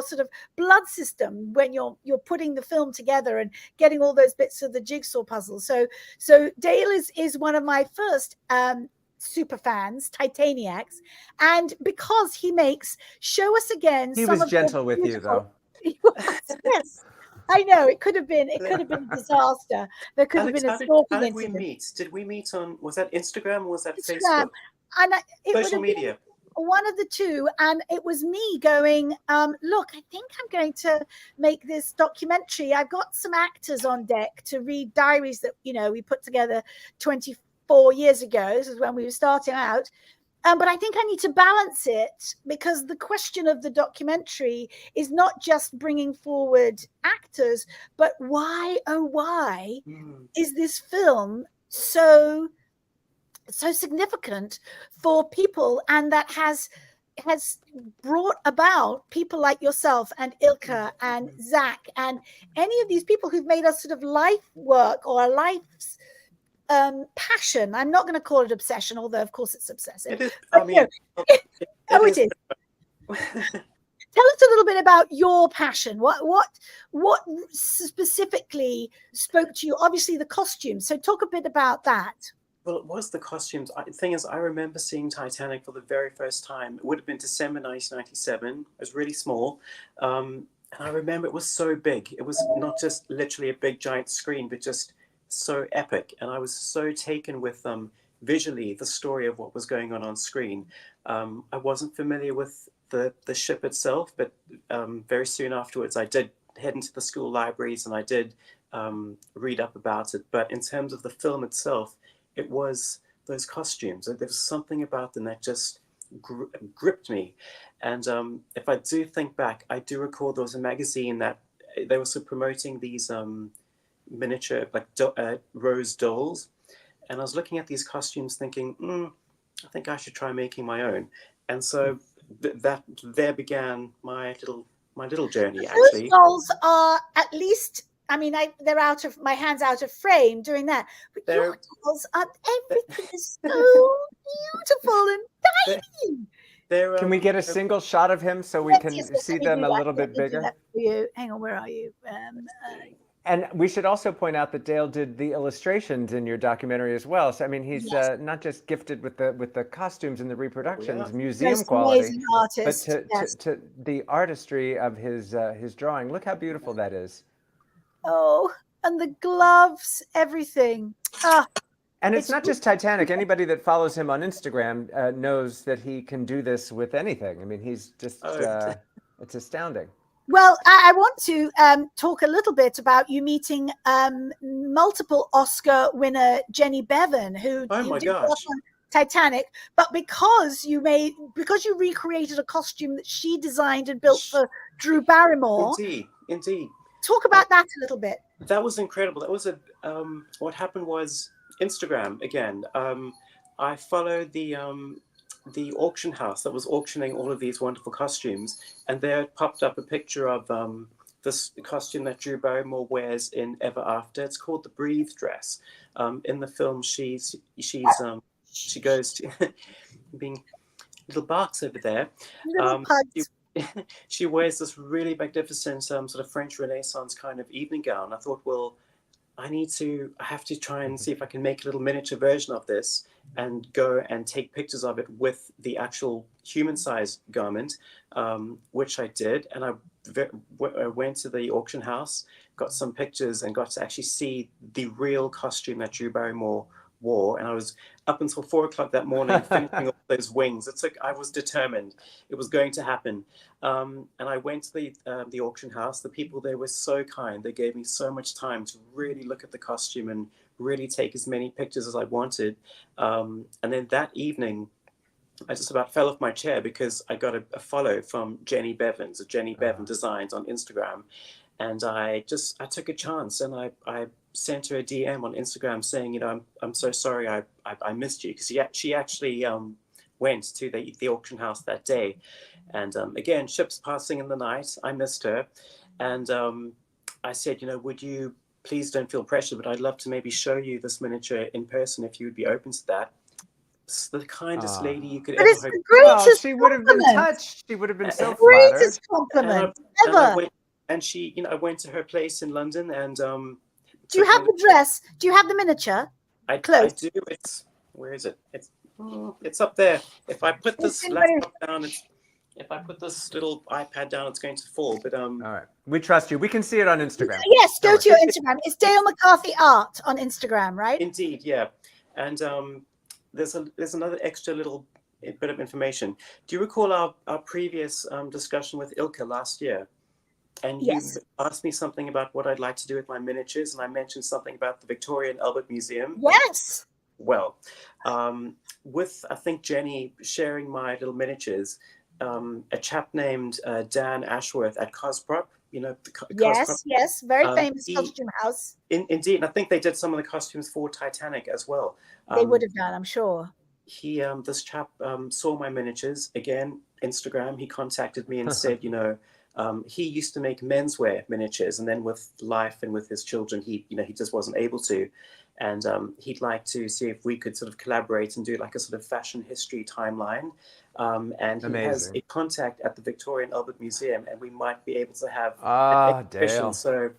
sort of blood system when you're putting the film together and getting all those bits of the jigsaw puzzle. So Dale is one of my first super fans, Titaniacs, and because he makes Show Us Again. He was gentle with you though. Yes. I know it could have been a disaster. There could have been a stalking How did incident. we meet? Did we meet on? Was that Instagram or was that Facebook? And Social media. One of the two, and it was me going, look, I think I'm going to make this documentary. I've got some actors on deck to read diaries that we put together 24 years ago. This is when we were starting out. But I think I need to balance it because the question of the documentary is not just bringing forward actors, but why is this film so significant for people, and that has brought about people like yourself and Ilka and Zach and any of these people who've made us sort of life work or a life's passion. I'm not going to call it obsession, although of course it's obsessive. It is. It is. Tell us a little bit about your passion. What specifically spoke to you? Obviously the costumes. So talk a bit about that. Well, it was the costumes. The thing is, I remember seeing Titanic for the very first time. It would have been December 1997. It was really small. And I remember it was so big. It was not just literally a big giant screen, but just so epic, and I was so taken with visually the story of what was going on screen. I wasn't familiar with the ship itself, but very soon afterwards I did head into the school libraries and I did read up about it. But in terms of the film itself, it was those costumes. There was something about them that just gripped me. And if I do think back, I do recall there was a magazine that they were sort of promoting these miniature rose dolls, and I was looking at these costumes thinking I think I should try making my own. And so there began my little journey. Actually, those dolls are at least, they're out of my hands, out of frame doing that, but your dolls are, everything is so beautiful and tiny. Can we get a single shot of him so we can see them a little bit bigger? Hang on, where are you? And we should also point out that Dale did the illustrations in your documentary as well. So he's not just gifted with the costumes and the reproductions, museum quality, but to the artistry of his drawing. Look how beautiful that is. Oh, and the gloves, everything. And it's not just Titanic. Anybody that follows him on Instagram knows that he can do this with anything. He's just it's astounding. Well, I want to talk a little bit about you meeting multiple Oscar winner Jenny Bevan, who did on Titanic, but because you recreated a costume that she designed and built for Drew Barrymore. Indeed. Talk about that a little bit. That was incredible. That was what happened was Instagram again. I followed the auction house that was auctioning all of these wonderful costumes, and there popped up a picture of this costume that Drew Barrymore wears in Ever After. It's called the Breathe dress. In the film, she goes to being little barks over there. She wears this really magnificent sort of French Renaissance kind of evening gown. I thought, well, I have to try and see if I can make a little miniature version of this and go and take pictures of it with the actual human-sized garment, which I did. And I went to the auction house, got some pictures, and got to actually see the real costume that Drew Barrymore wore. And I was up until 4 o'clock that morning finishing all those wings. I was determined it was going to happen. And I went to the auction house. The people there were so kind. They gave me so much time to really look at the costume and really take as many pictures as I wanted. And then that evening, I just about fell off my chair because I got a follow from Jenny Bevins of Jenny Bevan Designs on Instagram. And I took a chance, and I sent her a DM on Instagram saying, I'm so sorry I missed you, because she actually went to the auction house that day. And again, ships passing in the night, I missed her. And I said, would you please don't feel pressure, but I'd love to maybe show you this miniature in person if you would be open to that. It's the kindest lady you could ever hope. It's the greatest she would have been touched. She would have been so greatest flattered. compliment ever. And I went to her place in London, and do you have the dress? Do you have the miniature? I do. Where is it? It's up there. If I put this laptop down, if I put this little iPad down, it's going to fall. But all right, we trust you. We can see it on Instagram. Yes, go to your Instagram. It's Dale McCarthy Art on Instagram, right? Indeed, yeah. And there's another extra little bit of information. Do you recall our previous discussion with Ilka last year? And you asked me something about what I'd like to do with my miniatures, and I mentioned something about the Victoria and Albert Museum. Yes. Well, with, I think, Jenny sharing my little miniatures, a chap named Dan Ashworth at Cosprop, Cosprop. Yes, very famous costume house. Indeed, and I think they did some of the costumes for Titanic as well. They would have done, I'm sure. This chap saw my miniatures, again, Instagram. He contacted me and said, he used to make menswear miniatures, and then with life and with his children, he just wasn't able to. And he'd like to see if we could sort of collaborate and do like a sort of fashion history timeline. And he has a contact at the Victoria and Albert Museum, and we might be able to have an exhibition. Dale. So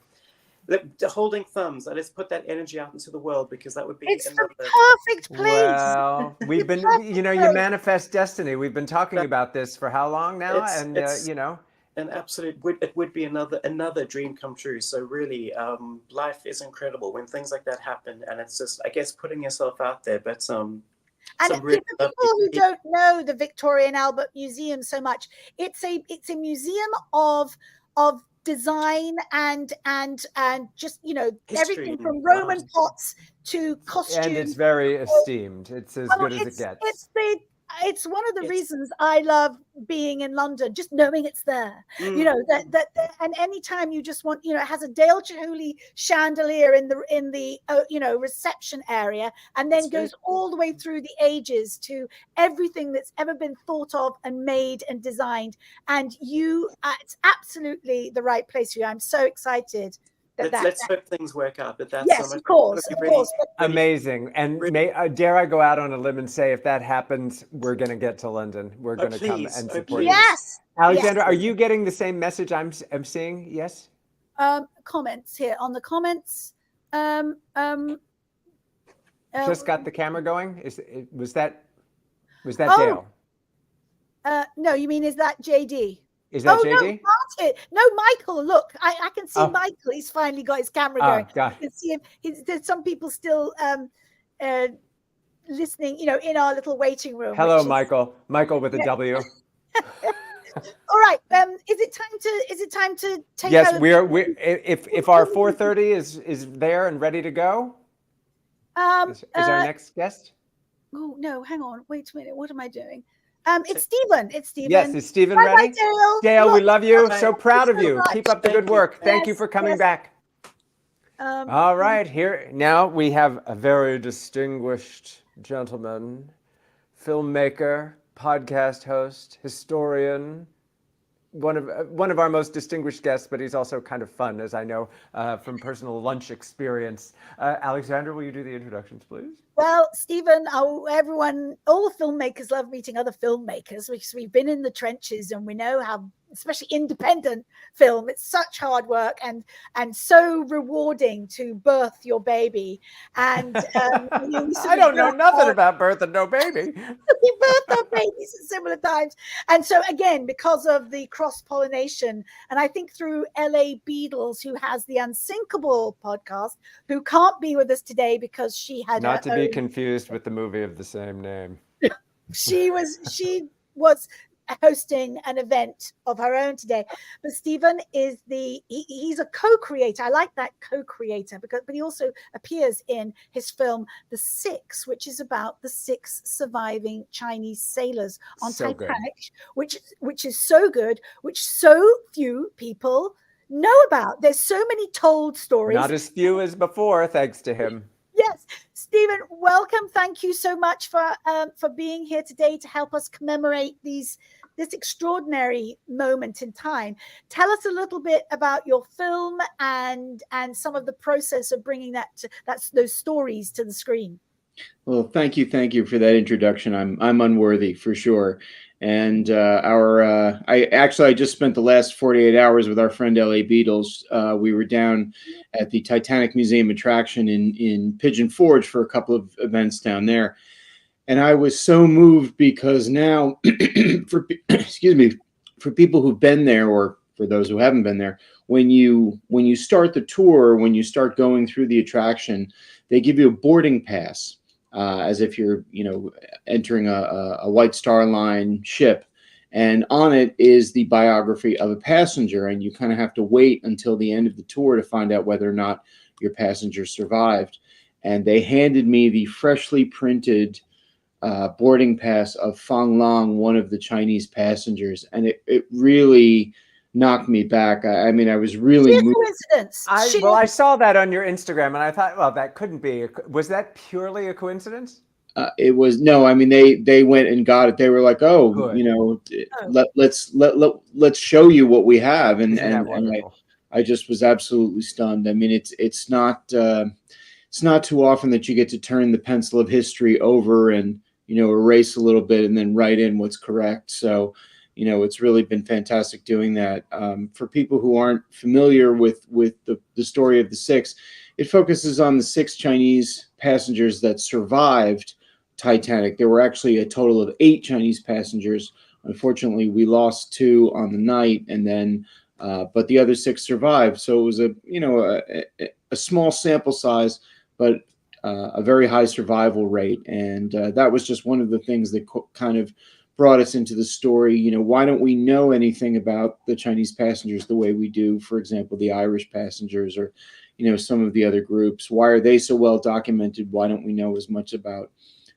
holding thumbs, let's put that energy out into the world, because that would be the perfect place. Well, we've been, you manifest destiny. We've been talking about this for how long now? An absolute, it would be another dream come true. So really, life is incredible when things like that happen, and it's just, I guess, putting yourself out there. But and for people who don't know the Victoria and Albert Museum so much, it's a museum of design and just history, everything from Roman pots to costumes. And it's very esteemed. It's as good as it gets. It's one of the reasons I love being in London, just knowing it's there. That and anytime you just want, it has a Dale Chihuly chandelier in the reception area, and then goes all the way through the ages to everything that's ever been thought of and made and designed. And it's absolutely the right place for you. I'm so excited. Let's hope things work out. But that's yes, so much of course. Amazing. And dare I go out on a limb and say, if that happens, we're going to get to London. We're going to come and support you. Yes. Alexandra, are you getting the same message I'm seeing? Yes. Comments here on the comments. Just got the camera going. Was that Dale? No, you mean, is that JD? Is that JD? No, Michael. Look, I can see Michael. He's finally got his camera going. God. I can see him. There's some people still listening, in our little waiting room. Hello, Michael. Michael with a W. All right. Is it time to take? Yes, we're if our 4:30 is there and ready to go. Is our next guest? Oh no! Hang on. Wait a minute. What am I doing? It's Stephen. Yes, is Stephen ready? Dale. Dale, we love you. So proud of you. Keep up the good work. Thank you for coming back. All right, here now we have a very distinguished gentleman, filmmaker, podcast host, historian, one of our most distinguished guests, but he's also kind of fun, as I know from personal lunch experience. Alexandra, will you do the introductions, please? Well, Stephen, everyone, all the filmmakers love meeting other filmmakers because we've been in the trenches and we know how, especially independent film, it's such hard work and so rewarding to birth your baby. And I don't know nothing about birth and no baby. We birthed our babies at similar times. And so again, because of the cross-pollination, and I think through LA Beadles, who has the Unsinkable podcast, who can't be with us today because she had not to be confused with the movie of the same name. she was hosting an event of her own today, but Stephen is he's a co-creator. I like that co-creator but he also appears in his film The Six, which is about the 6 surviving Chinese sailors on Titanic, which is so good, which so few people know about. There's so many told stories, not as few as before, thanks to him. Yes, Stephen, welcome. Thank you so much for being here today to help us commemorate this extraordinary moment in time. Tell us a little bit about your film and some of the process of bringing those stories to the screen. Well, thank you for that introduction. I'm unworthy for sure. And I just spent the last 48 hours with our friend LA Beadles. We were down at the Titanic Museum attraction in Pigeon Forge for a couple of events down there. And I was so moved because now for people who've been there, or for those who haven't been there, when you start the tour, when you start going through the attraction, they give you a boarding pass. As if you're, entering a White Star Line ship. And on it is the biography of a passenger. And you kind of have to wait until the end of the tour to find out whether or not your passenger survived. And they handed me the freshly printed boarding pass of Fang Long, one of the Chinese passengers. And it really knocked me back. I mean, I was really moved. Coincidence. I saw that on your Instagram, and I thought, well, that couldn't be. Was that purely a coincidence? It was no. I mean, they went and got it. They were like, let's show you what we have, and I just was absolutely stunned. I mean, it's not too often that you get to turn the pencil of history over and erase a little bit and then write in what's correct. So. It's really been fantastic doing that. For people who aren't familiar with the story of the 6, it focuses on the 6 Chinese passengers that survived Titanic. There were actually a total of 8 Chinese passengers. Unfortunately, we lost 2 on the night, and then but the other 6 survived. So it was a small sample size, but a very high survival rate. And that was just one of the things that kind of brought us into the story. Why don't we know anything about the Chinese passengers the way we do, for example, the Irish passengers or, some of the other groups? Why are they so well documented? Why don't we know as much about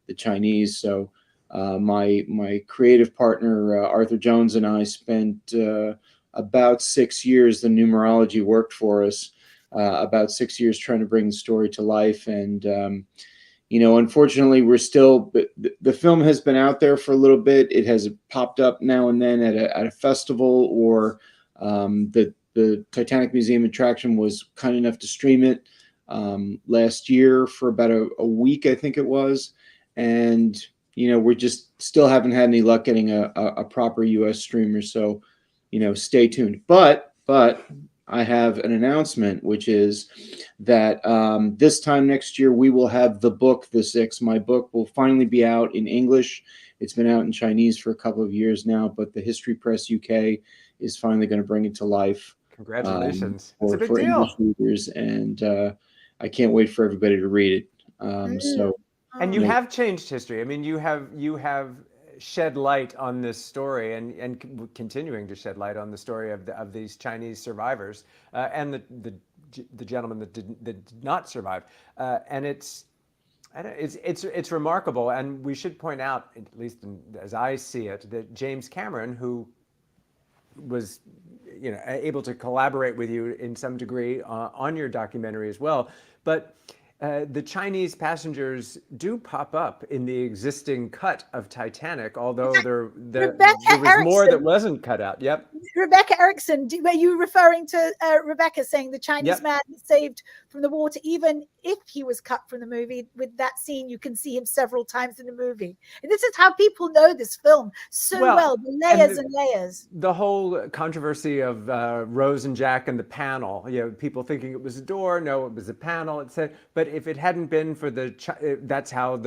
the Chinese? So my creative partner, Arthur Jones, and I spent about 6 years, the numerology worked for us, about 6 years trying to bring the story to life. And, unfortunately, we're still, the film has been out there for a little bit. It has popped up now and then at a festival, or the Titanic Museum attraction was kind enough to stream it last year for about a week, I think it was. And, we just still haven't had any luck getting a proper US streamer. So, stay tuned. But I have an announcement, which is that this time next year, we will have the book, The 6. My book will finally be out in English. It's been out in Chinese for a couple of years now, but the History Press UK is finally going to bring it to life. Congratulations. It's a big for deal. English readers, and I can't wait for everybody to read it. And you have changed history. I mean, you have shed light on this story and continuing to shed light on the story of these Chinese survivors and the gentleman that did not survive. And it's remarkable. And we should point out, at least as I see it, that James Cameron, who was able to collaborate with you in some degree on your documentary as well. But the Chinese passengers do pop up in the existing cut of Titanic, although there was more that wasn't cut out. Yep. Rebecca Erickson, were you referring to Rebecca saying the Chinese man saved from the water, even if he was cut from the movie? With that scene, you can see him several times in the movie. And this is how people know this film so well, the layers and layers. The whole controversy of Rose and Jack and the panel, people thinking it was a door, no, it was a panel, it said, but if it hadn't been for that's how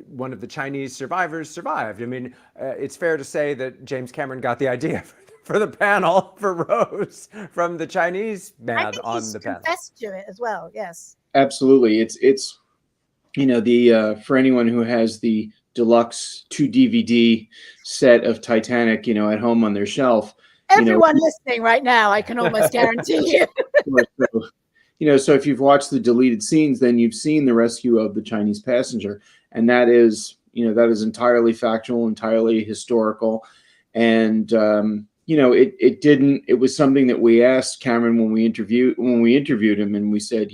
one of the Chinese survivors survived. I mean, it's fair to say that James Cameron got the idea for the panel for Rose from the Chinese man on the panel. Confessed to it as well. Yes, absolutely. It's the for anyone who has the deluxe 2 DVD set of Titanic, at home on their shelf. Everyone listening right now, I can almost guarantee you. So if you've watched the deleted scenes, then you've seen the rescue of the Chinese passenger, and that is entirely factual, entirely historical, and it was something that we asked Cameron when we interviewed him, and we said,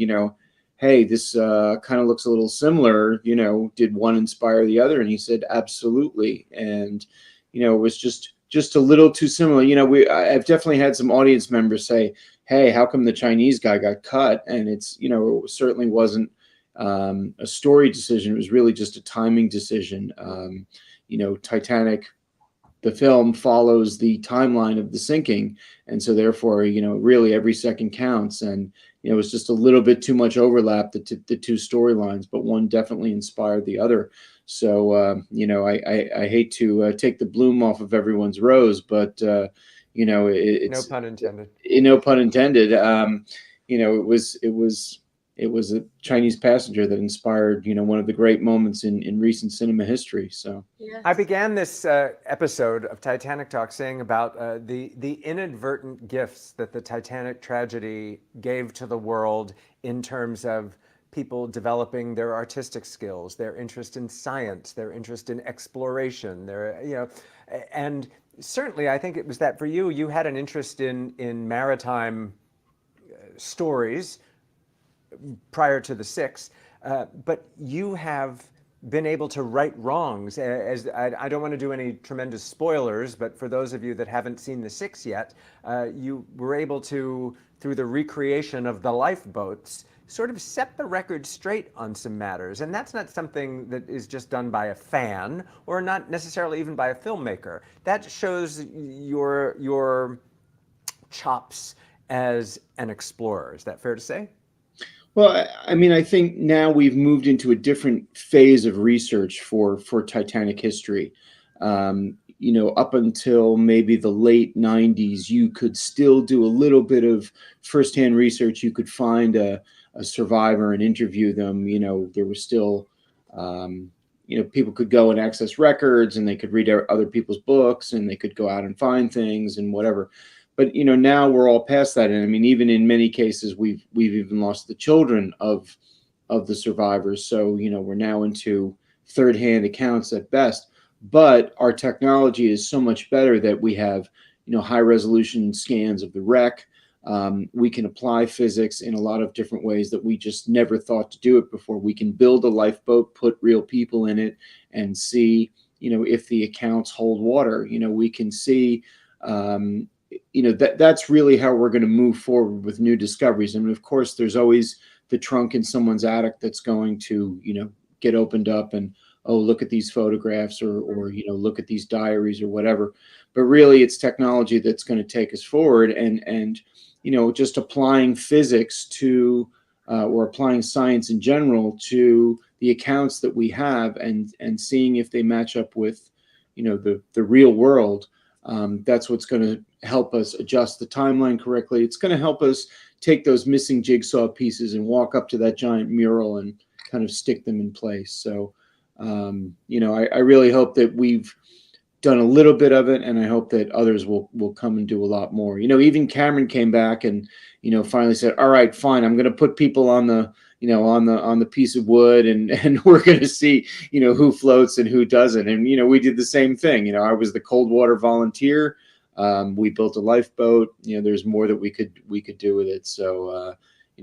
hey, this kind of looks a little similar. Did one inspire the other? And he said, absolutely. And it was just a little too similar. I've definitely had some audience members say, hey, how come the Chinese guy got cut? And it's, it certainly wasn't a story decision. It was really just a timing decision. Titanic, the film, follows the timeline of the sinking. And so therefore, really every second counts. And, it was just a little bit too much overlap, the two storylines, but one definitely inspired the other. So, I hate to take the bloom off of everyone's rose, but, it's no pun intended. No pun intended. It was a Chinese passenger that inspired, one of the great moments in recent cinema history. So I began this episode of Titanic Talk saying about the inadvertent gifts that the Titanic tragedy gave to the world in terms of people developing their artistic skills, their interest in science, their interest in exploration, and certainly I think it was that for you. You had an interest in maritime stories prior to the six, but you have been able to right wrongs. As I don't want to do any tremendous spoilers, but for those of you that haven't seen the six yet, you were able to, through the recreation of the lifeboats, sort of set the record straight on some matters. And that's not something that is just done by a fan or not necessarily even by a filmmaker. That shows your chops as an explorer. Is that fair to say? Well, I mean, I think now we've moved into a different phase of research for Titanic history. Up until maybe the late 90s, you could still do a little bit of firsthand research. You could find a survivor and interview them. There was still, people could go and access records, and they could read other people's books, and they could go out and find things and whatever. But now we're all past that, and I mean, even in many cases, we've even lost the children of the survivors. So we're now into third-hand accounts at best. But our technology is so much better that we have high-resolution scans of the wreck. We can apply physics in a lot of different ways that we just never thought to do it before. We can build a lifeboat, put real people in it, and see if the accounts hold water. We can see. That's really how we're going to move forward with new discoveries. And of course, there's always the trunk in someone's attic that's going to, get opened up and, oh, look at these photographs or look at these diaries or whatever. But really, it's technology that's going to take us forward and just applying physics to or applying science in general to the accounts that we have and seeing if they match up with, the real world. That's what's going to help us adjust the timeline correctly. It's going to help us take those missing jigsaw pieces and walk up to that giant mural and kind of stick them in place. So, I really hope that we've done a little bit of it, and I hope that others will come and do a lot more. Even Cameron came back and, finally said, all right, fine, I'm going to put people on the, on the piece of wood and we're going to see, who floats and who doesn't. And, we did the same thing. I was the cold water volunteer. We built a lifeboat. There's more that we could do with it. So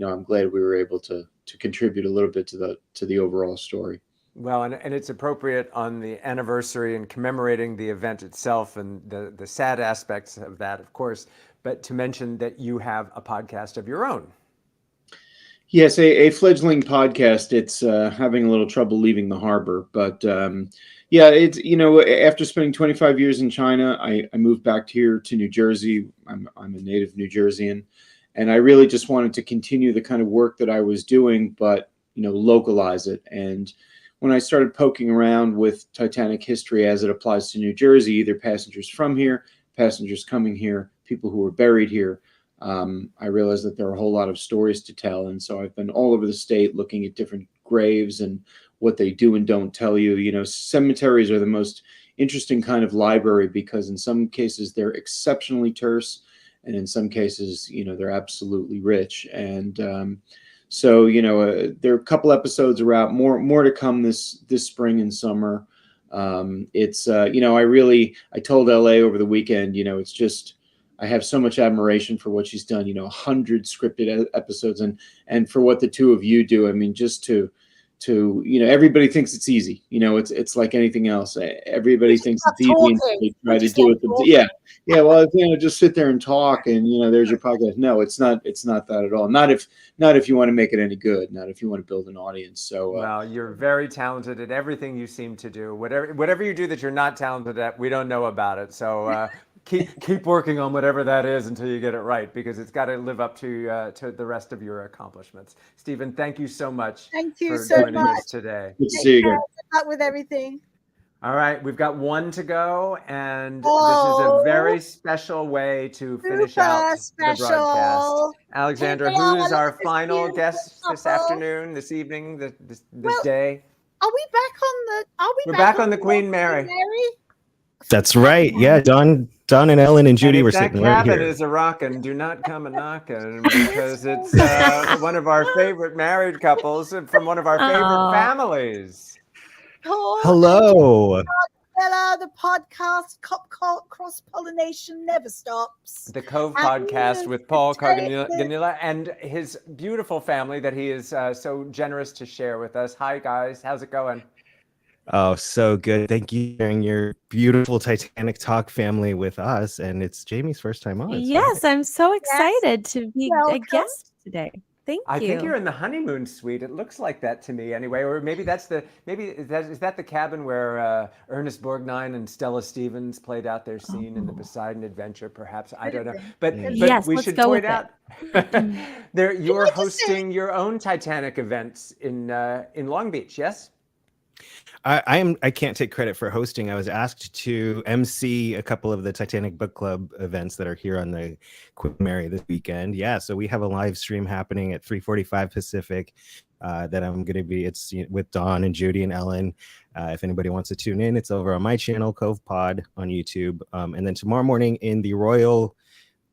I'm glad we were able to contribute a little bit to the overall story. Well, and it's appropriate on the anniversary and commemorating the event itself and the sad aspects of that, of course, but to mention that you have a podcast of your own. Yes, a fledgling podcast. It's having a little trouble leaving the harbor, but it's after spending 25 years in China, I moved back here to New Jersey. I'm a native New Jerseyan, and I really just wanted to continue the kind of work that I was doing, but localize it. And when I started poking around with Titanic history as it applies to New Jersey, either passengers from here, passengers coming here, people who were buried here, I realized that there are a whole lot of stories to tell. And so I've been all over the state looking at different graves and what they do and don't tell you. Cemeteries are the most interesting kind of library because in some cases they're exceptionally terse, and in some cases, they're absolutely rich. And so, there are a couple episodes are out, more to come this spring and summer. I told LA over the weekend, it's just, I have so much admiration for what she's done, 100 scripted episodes and for what the two of you do. I mean, just to everybody thinks it's easy. It's like anything else. Everybody thinks it's easy and they try to do it. Yeah. Well, just sit there and talk and, there's your podcast. No, it's not that at all. Not if you want to make it any good, not if you want to build an audience. So, well, you're very talented at everything you seem to do. Whatever you do that you're not talented at, we don't know about it. So, keep working on whatever that is until you get it right, because it's got to live up to the rest of your accomplishments. Stephen, thank you so much. Thank you for so joining much us today. Good to see you again. Good luck with everything. All right, we've got one to go, and this is a very special way to finish out the broadcast. Alexandra, who is our final guest this afternoon, this evening, this day? Are we back on the? We're back on the Queen Mary. That's right. Yeah, Don and Ellen and Judy were sitting right here. That cabin is a rockin'. Do not come a knockin', because it's one of our favorite married couples from one of our favorite families. Hello. The podcast cross-pollination never stops. The Cove podcast with Paul Carganilla and his beautiful family that he is so generous to share with us. Hi, guys. How's it going? Oh, so good. Thank you for sharing your beautiful Titanic Talk family with us. And it's Jamie's first time on. Yes, I'm so excited to be a guest today. Thank you. I think you're in the honeymoon suite. It looks like that to me anyway. Or maybe is that the cabin where Ernest Borgnine and Stella Stevens played out their scene in the Poseidon Adventure, perhaps? I don't know. But yes, we should point out you're hosting your own Titanic events in Long Beach, yes? I can't take credit for hosting. I was asked to MC a couple of the Titanic Book Club events that are here on the Queen Mary this weekend. Yeah, so we have a live stream happening at 3:45 Pacific that I'm going to be. It's with Dawn and Judy and Ellen. If anybody wants to tune in, it's over on my channel, Cove Pod, on YouTube. And then tomorrow morning in the Royal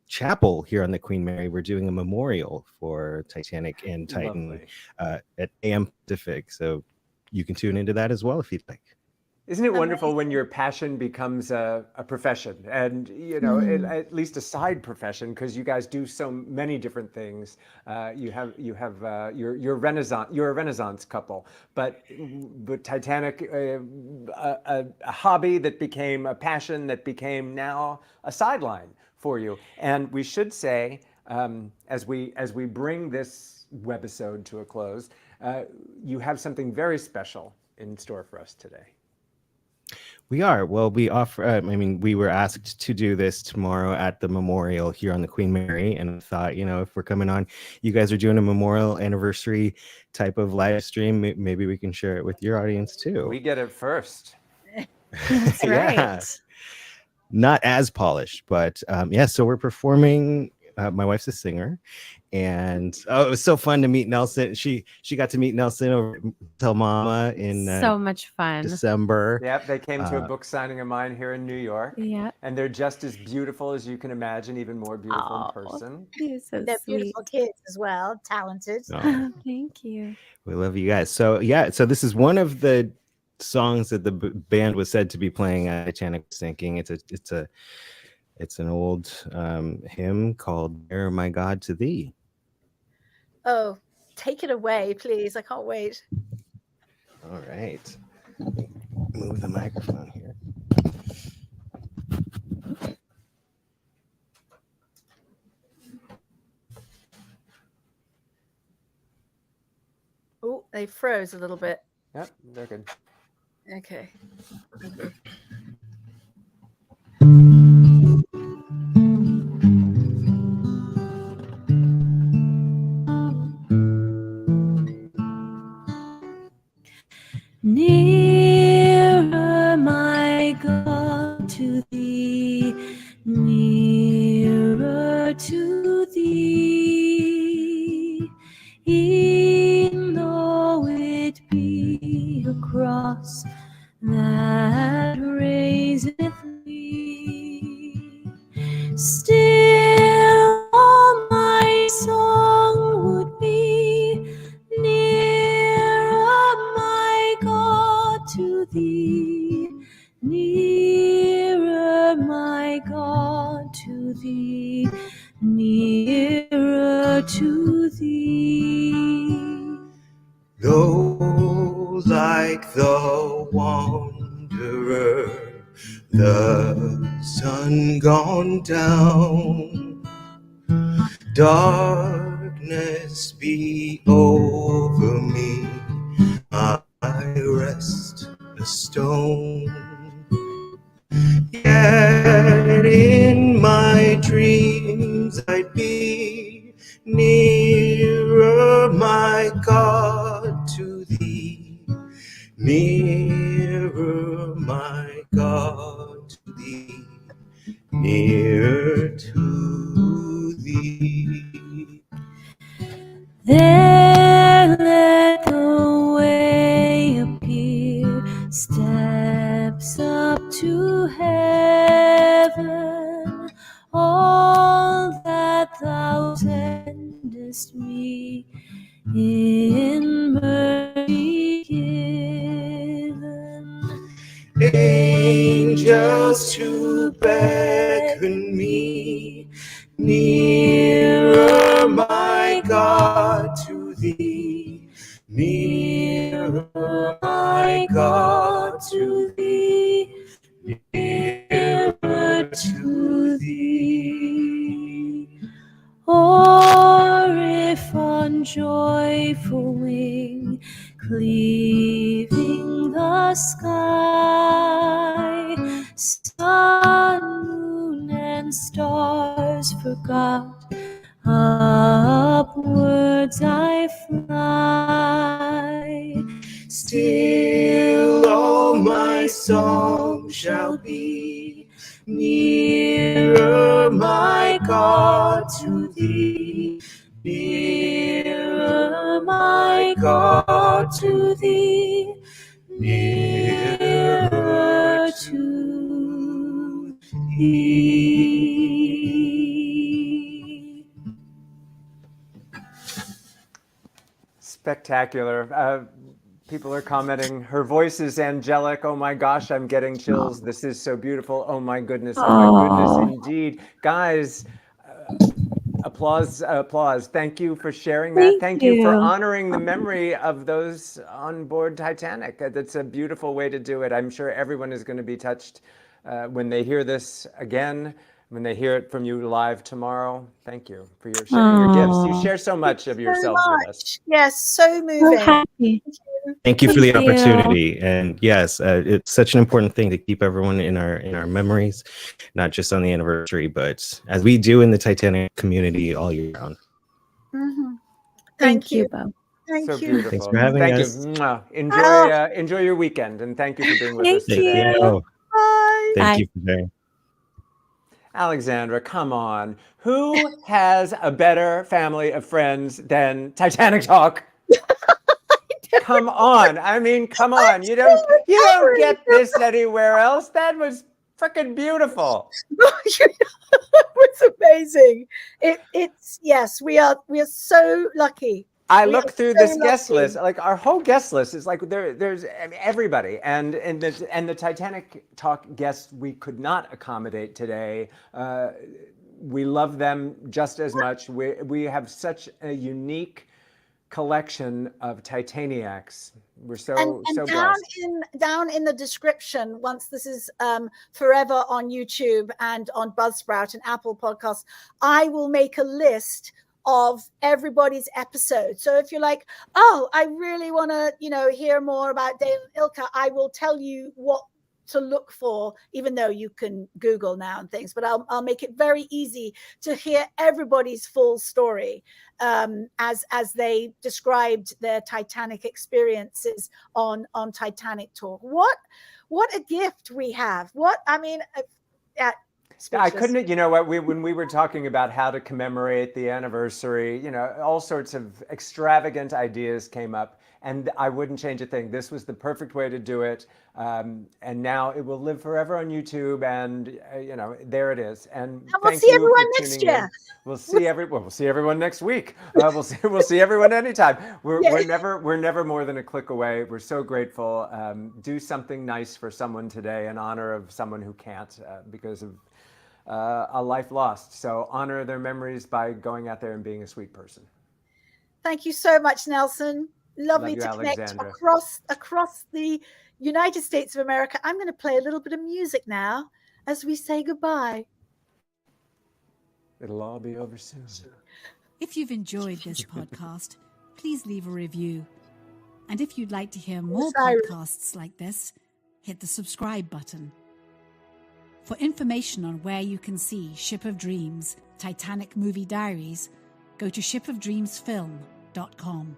Chapel here on the Queen Mary, we're doing a memorial for Titanic and Titan at AM Pacific. So you can tune into that as well if you'd like. Isn't it wonderful when your passion becomes a profession, and at least a side profession, because you guys do so many different things. You're a Renaissance couple, but Titanic, a hobby that became a passion that became now a sideline for you. And we should say, as we bring this webisode to a close, you have something very special in store for us today. We are. Well, we offer, we were asked to do this tomorrow at the memorial here on the Queen Mary. And I thought, if we're coming on, you guys are doing a memorial anniversary type of live stream, maybe we can share it with your audience too. We get it first. That's right. Yeah. Not as polished, but so we're performing. My wife's a singer, and it was so fun to meet Nelson. She got to meet Nelson over Tell Mama in so much fun December. Yep, they came to a book signing of mine here in New York. Yeah, and they're just as beautiful as you can imagine, even more beautiful in person. They're beautiful kids as well, talented. Oh, thank you. We love you guys. So so this is one of the songs that the band was said to be playing at Titanic Sinking. It's a It's an old hymn called "Nearer My God to Thee." Oh, take it away, please. I can't wait. All right. Move the microphone here. Oh, they froze a little bit. Yep, they're good. Okay. Nearer, my God, to thee, nearer to thee, e'en though it be a cross that raiseth me, still all my song would be nearer, my God, to thee, nearer, my God, to thee, nearer to thee. Though like the wanderer, the sun gone down, darkness be over me, I rest a stone. Yet in my dreams I'd be nearer, my God, to thee, nearer, my God, to thee, nearer to thee. There let the way appear, steps up to heaven, all that thou sendest me in mercy given. Angels to beckon me nearer, my God, to thee, nearer, my God, to thee, nearer to thee. Or if on joyful wing, cleaving the sky, sun, moon, and stars forgot, upwards I fly, Still all my song shall be nearer, my God, to thee, nearer, my God, to thee, nearer to thee. Spectacular. People are commenting, her voice is angelic. Oh my gosh, I'm getting chills. This is so beautiful. Oh my goodness. Oh my goodness, indeed. Guys, applause, applause. Thank you for sharing that. Thank you for honoring the memory of those on board Titanic. That's a beautiful way to do it. I'm sure everyone is going to be touched when they hear this again, when they hear it from you live tomorrow. Thank you for your sharing your gifts. You share so much of yourselves with us. Yes, so moving. So happy. Thank you for the opportunity. And yes, it's such an important thing to keep everyone in our memories, not just on the anniversary, but as we do in the Titanic community all year round. Mm-hmm. Thank you, Bo. Thank So you. beautiful. Thanks for having us. You. Enjoy your weekend, and thank you for being with us today. Bye. Thank you for sharing. Alexandra, come on. Who has a better family of friends than Titanic Talk? Come on. I mean, come on. You don't get this anywhere else. That was freaking beautiful. It was amazing. It's yes, we are so lucky I look through this guest list, like our whole guest list is like there's everybody, and the Titanic Talk guests we could not accommodate today. We love them just as much. We have such a unique collection of Titaniacs. We're so blessed. Down in the description, once this is forever on YouTube and on Buzzsprout and Apple Podcasts, I will make a list of everybody's episode. So if you're like, oh, I really want to, hear more about Dale and Ilka, I will tell you what to look for, even though you can Google now and things, but I'll make it very easy to hear everybody's full story as they described their Titanic experiences on Titanic Talk. What a gift we have. I couldn't, when we were talking about how to commemorate the anniversary, all sorts of extravagant ideas came up, and I wouldn't change a thing. This was the perfect way to do it. And now it will live forever on YouTube, and there it is. And we'll see everyone next year. We'll see everyone next week. We'll see everyone anytime. We're never more than a click away. We're so grateful. Do something nice for someone today in honor of someone who can't because of a life lost. So honor their memories by going out there and being a sweet person. Thank you so much, Nelson. Lovely to connect Alexandra. across the United States of America. I'm going to play a little bit of music now as we say goodbye. It'll all be over soon. If you've enjoyed this podcast, please leave a review. And if you'd like to hear more podcasts like this, hit the subscribe button. For information on where you can see Ship of Dreams, Titanic Movie Diaries, go to shipofdreamsfilm.com.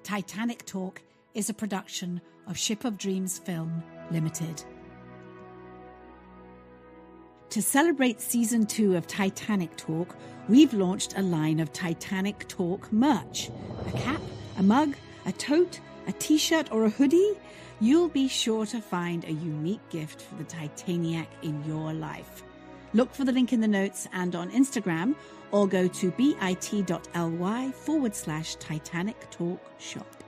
Titanic Talk is a production of Ship of Dreams Film Limited. To celebrate Season 2 of Titanic Talk, we've launched a line of Titanic Talk merch. A cap, a mug, a tote, a t-shirt or a hoodie. You'll be sure to find a unique gift for the Titaniac in your life. Look for the link in the notes and on Instagram, or go to bit.ly/Titanic Talk Shop.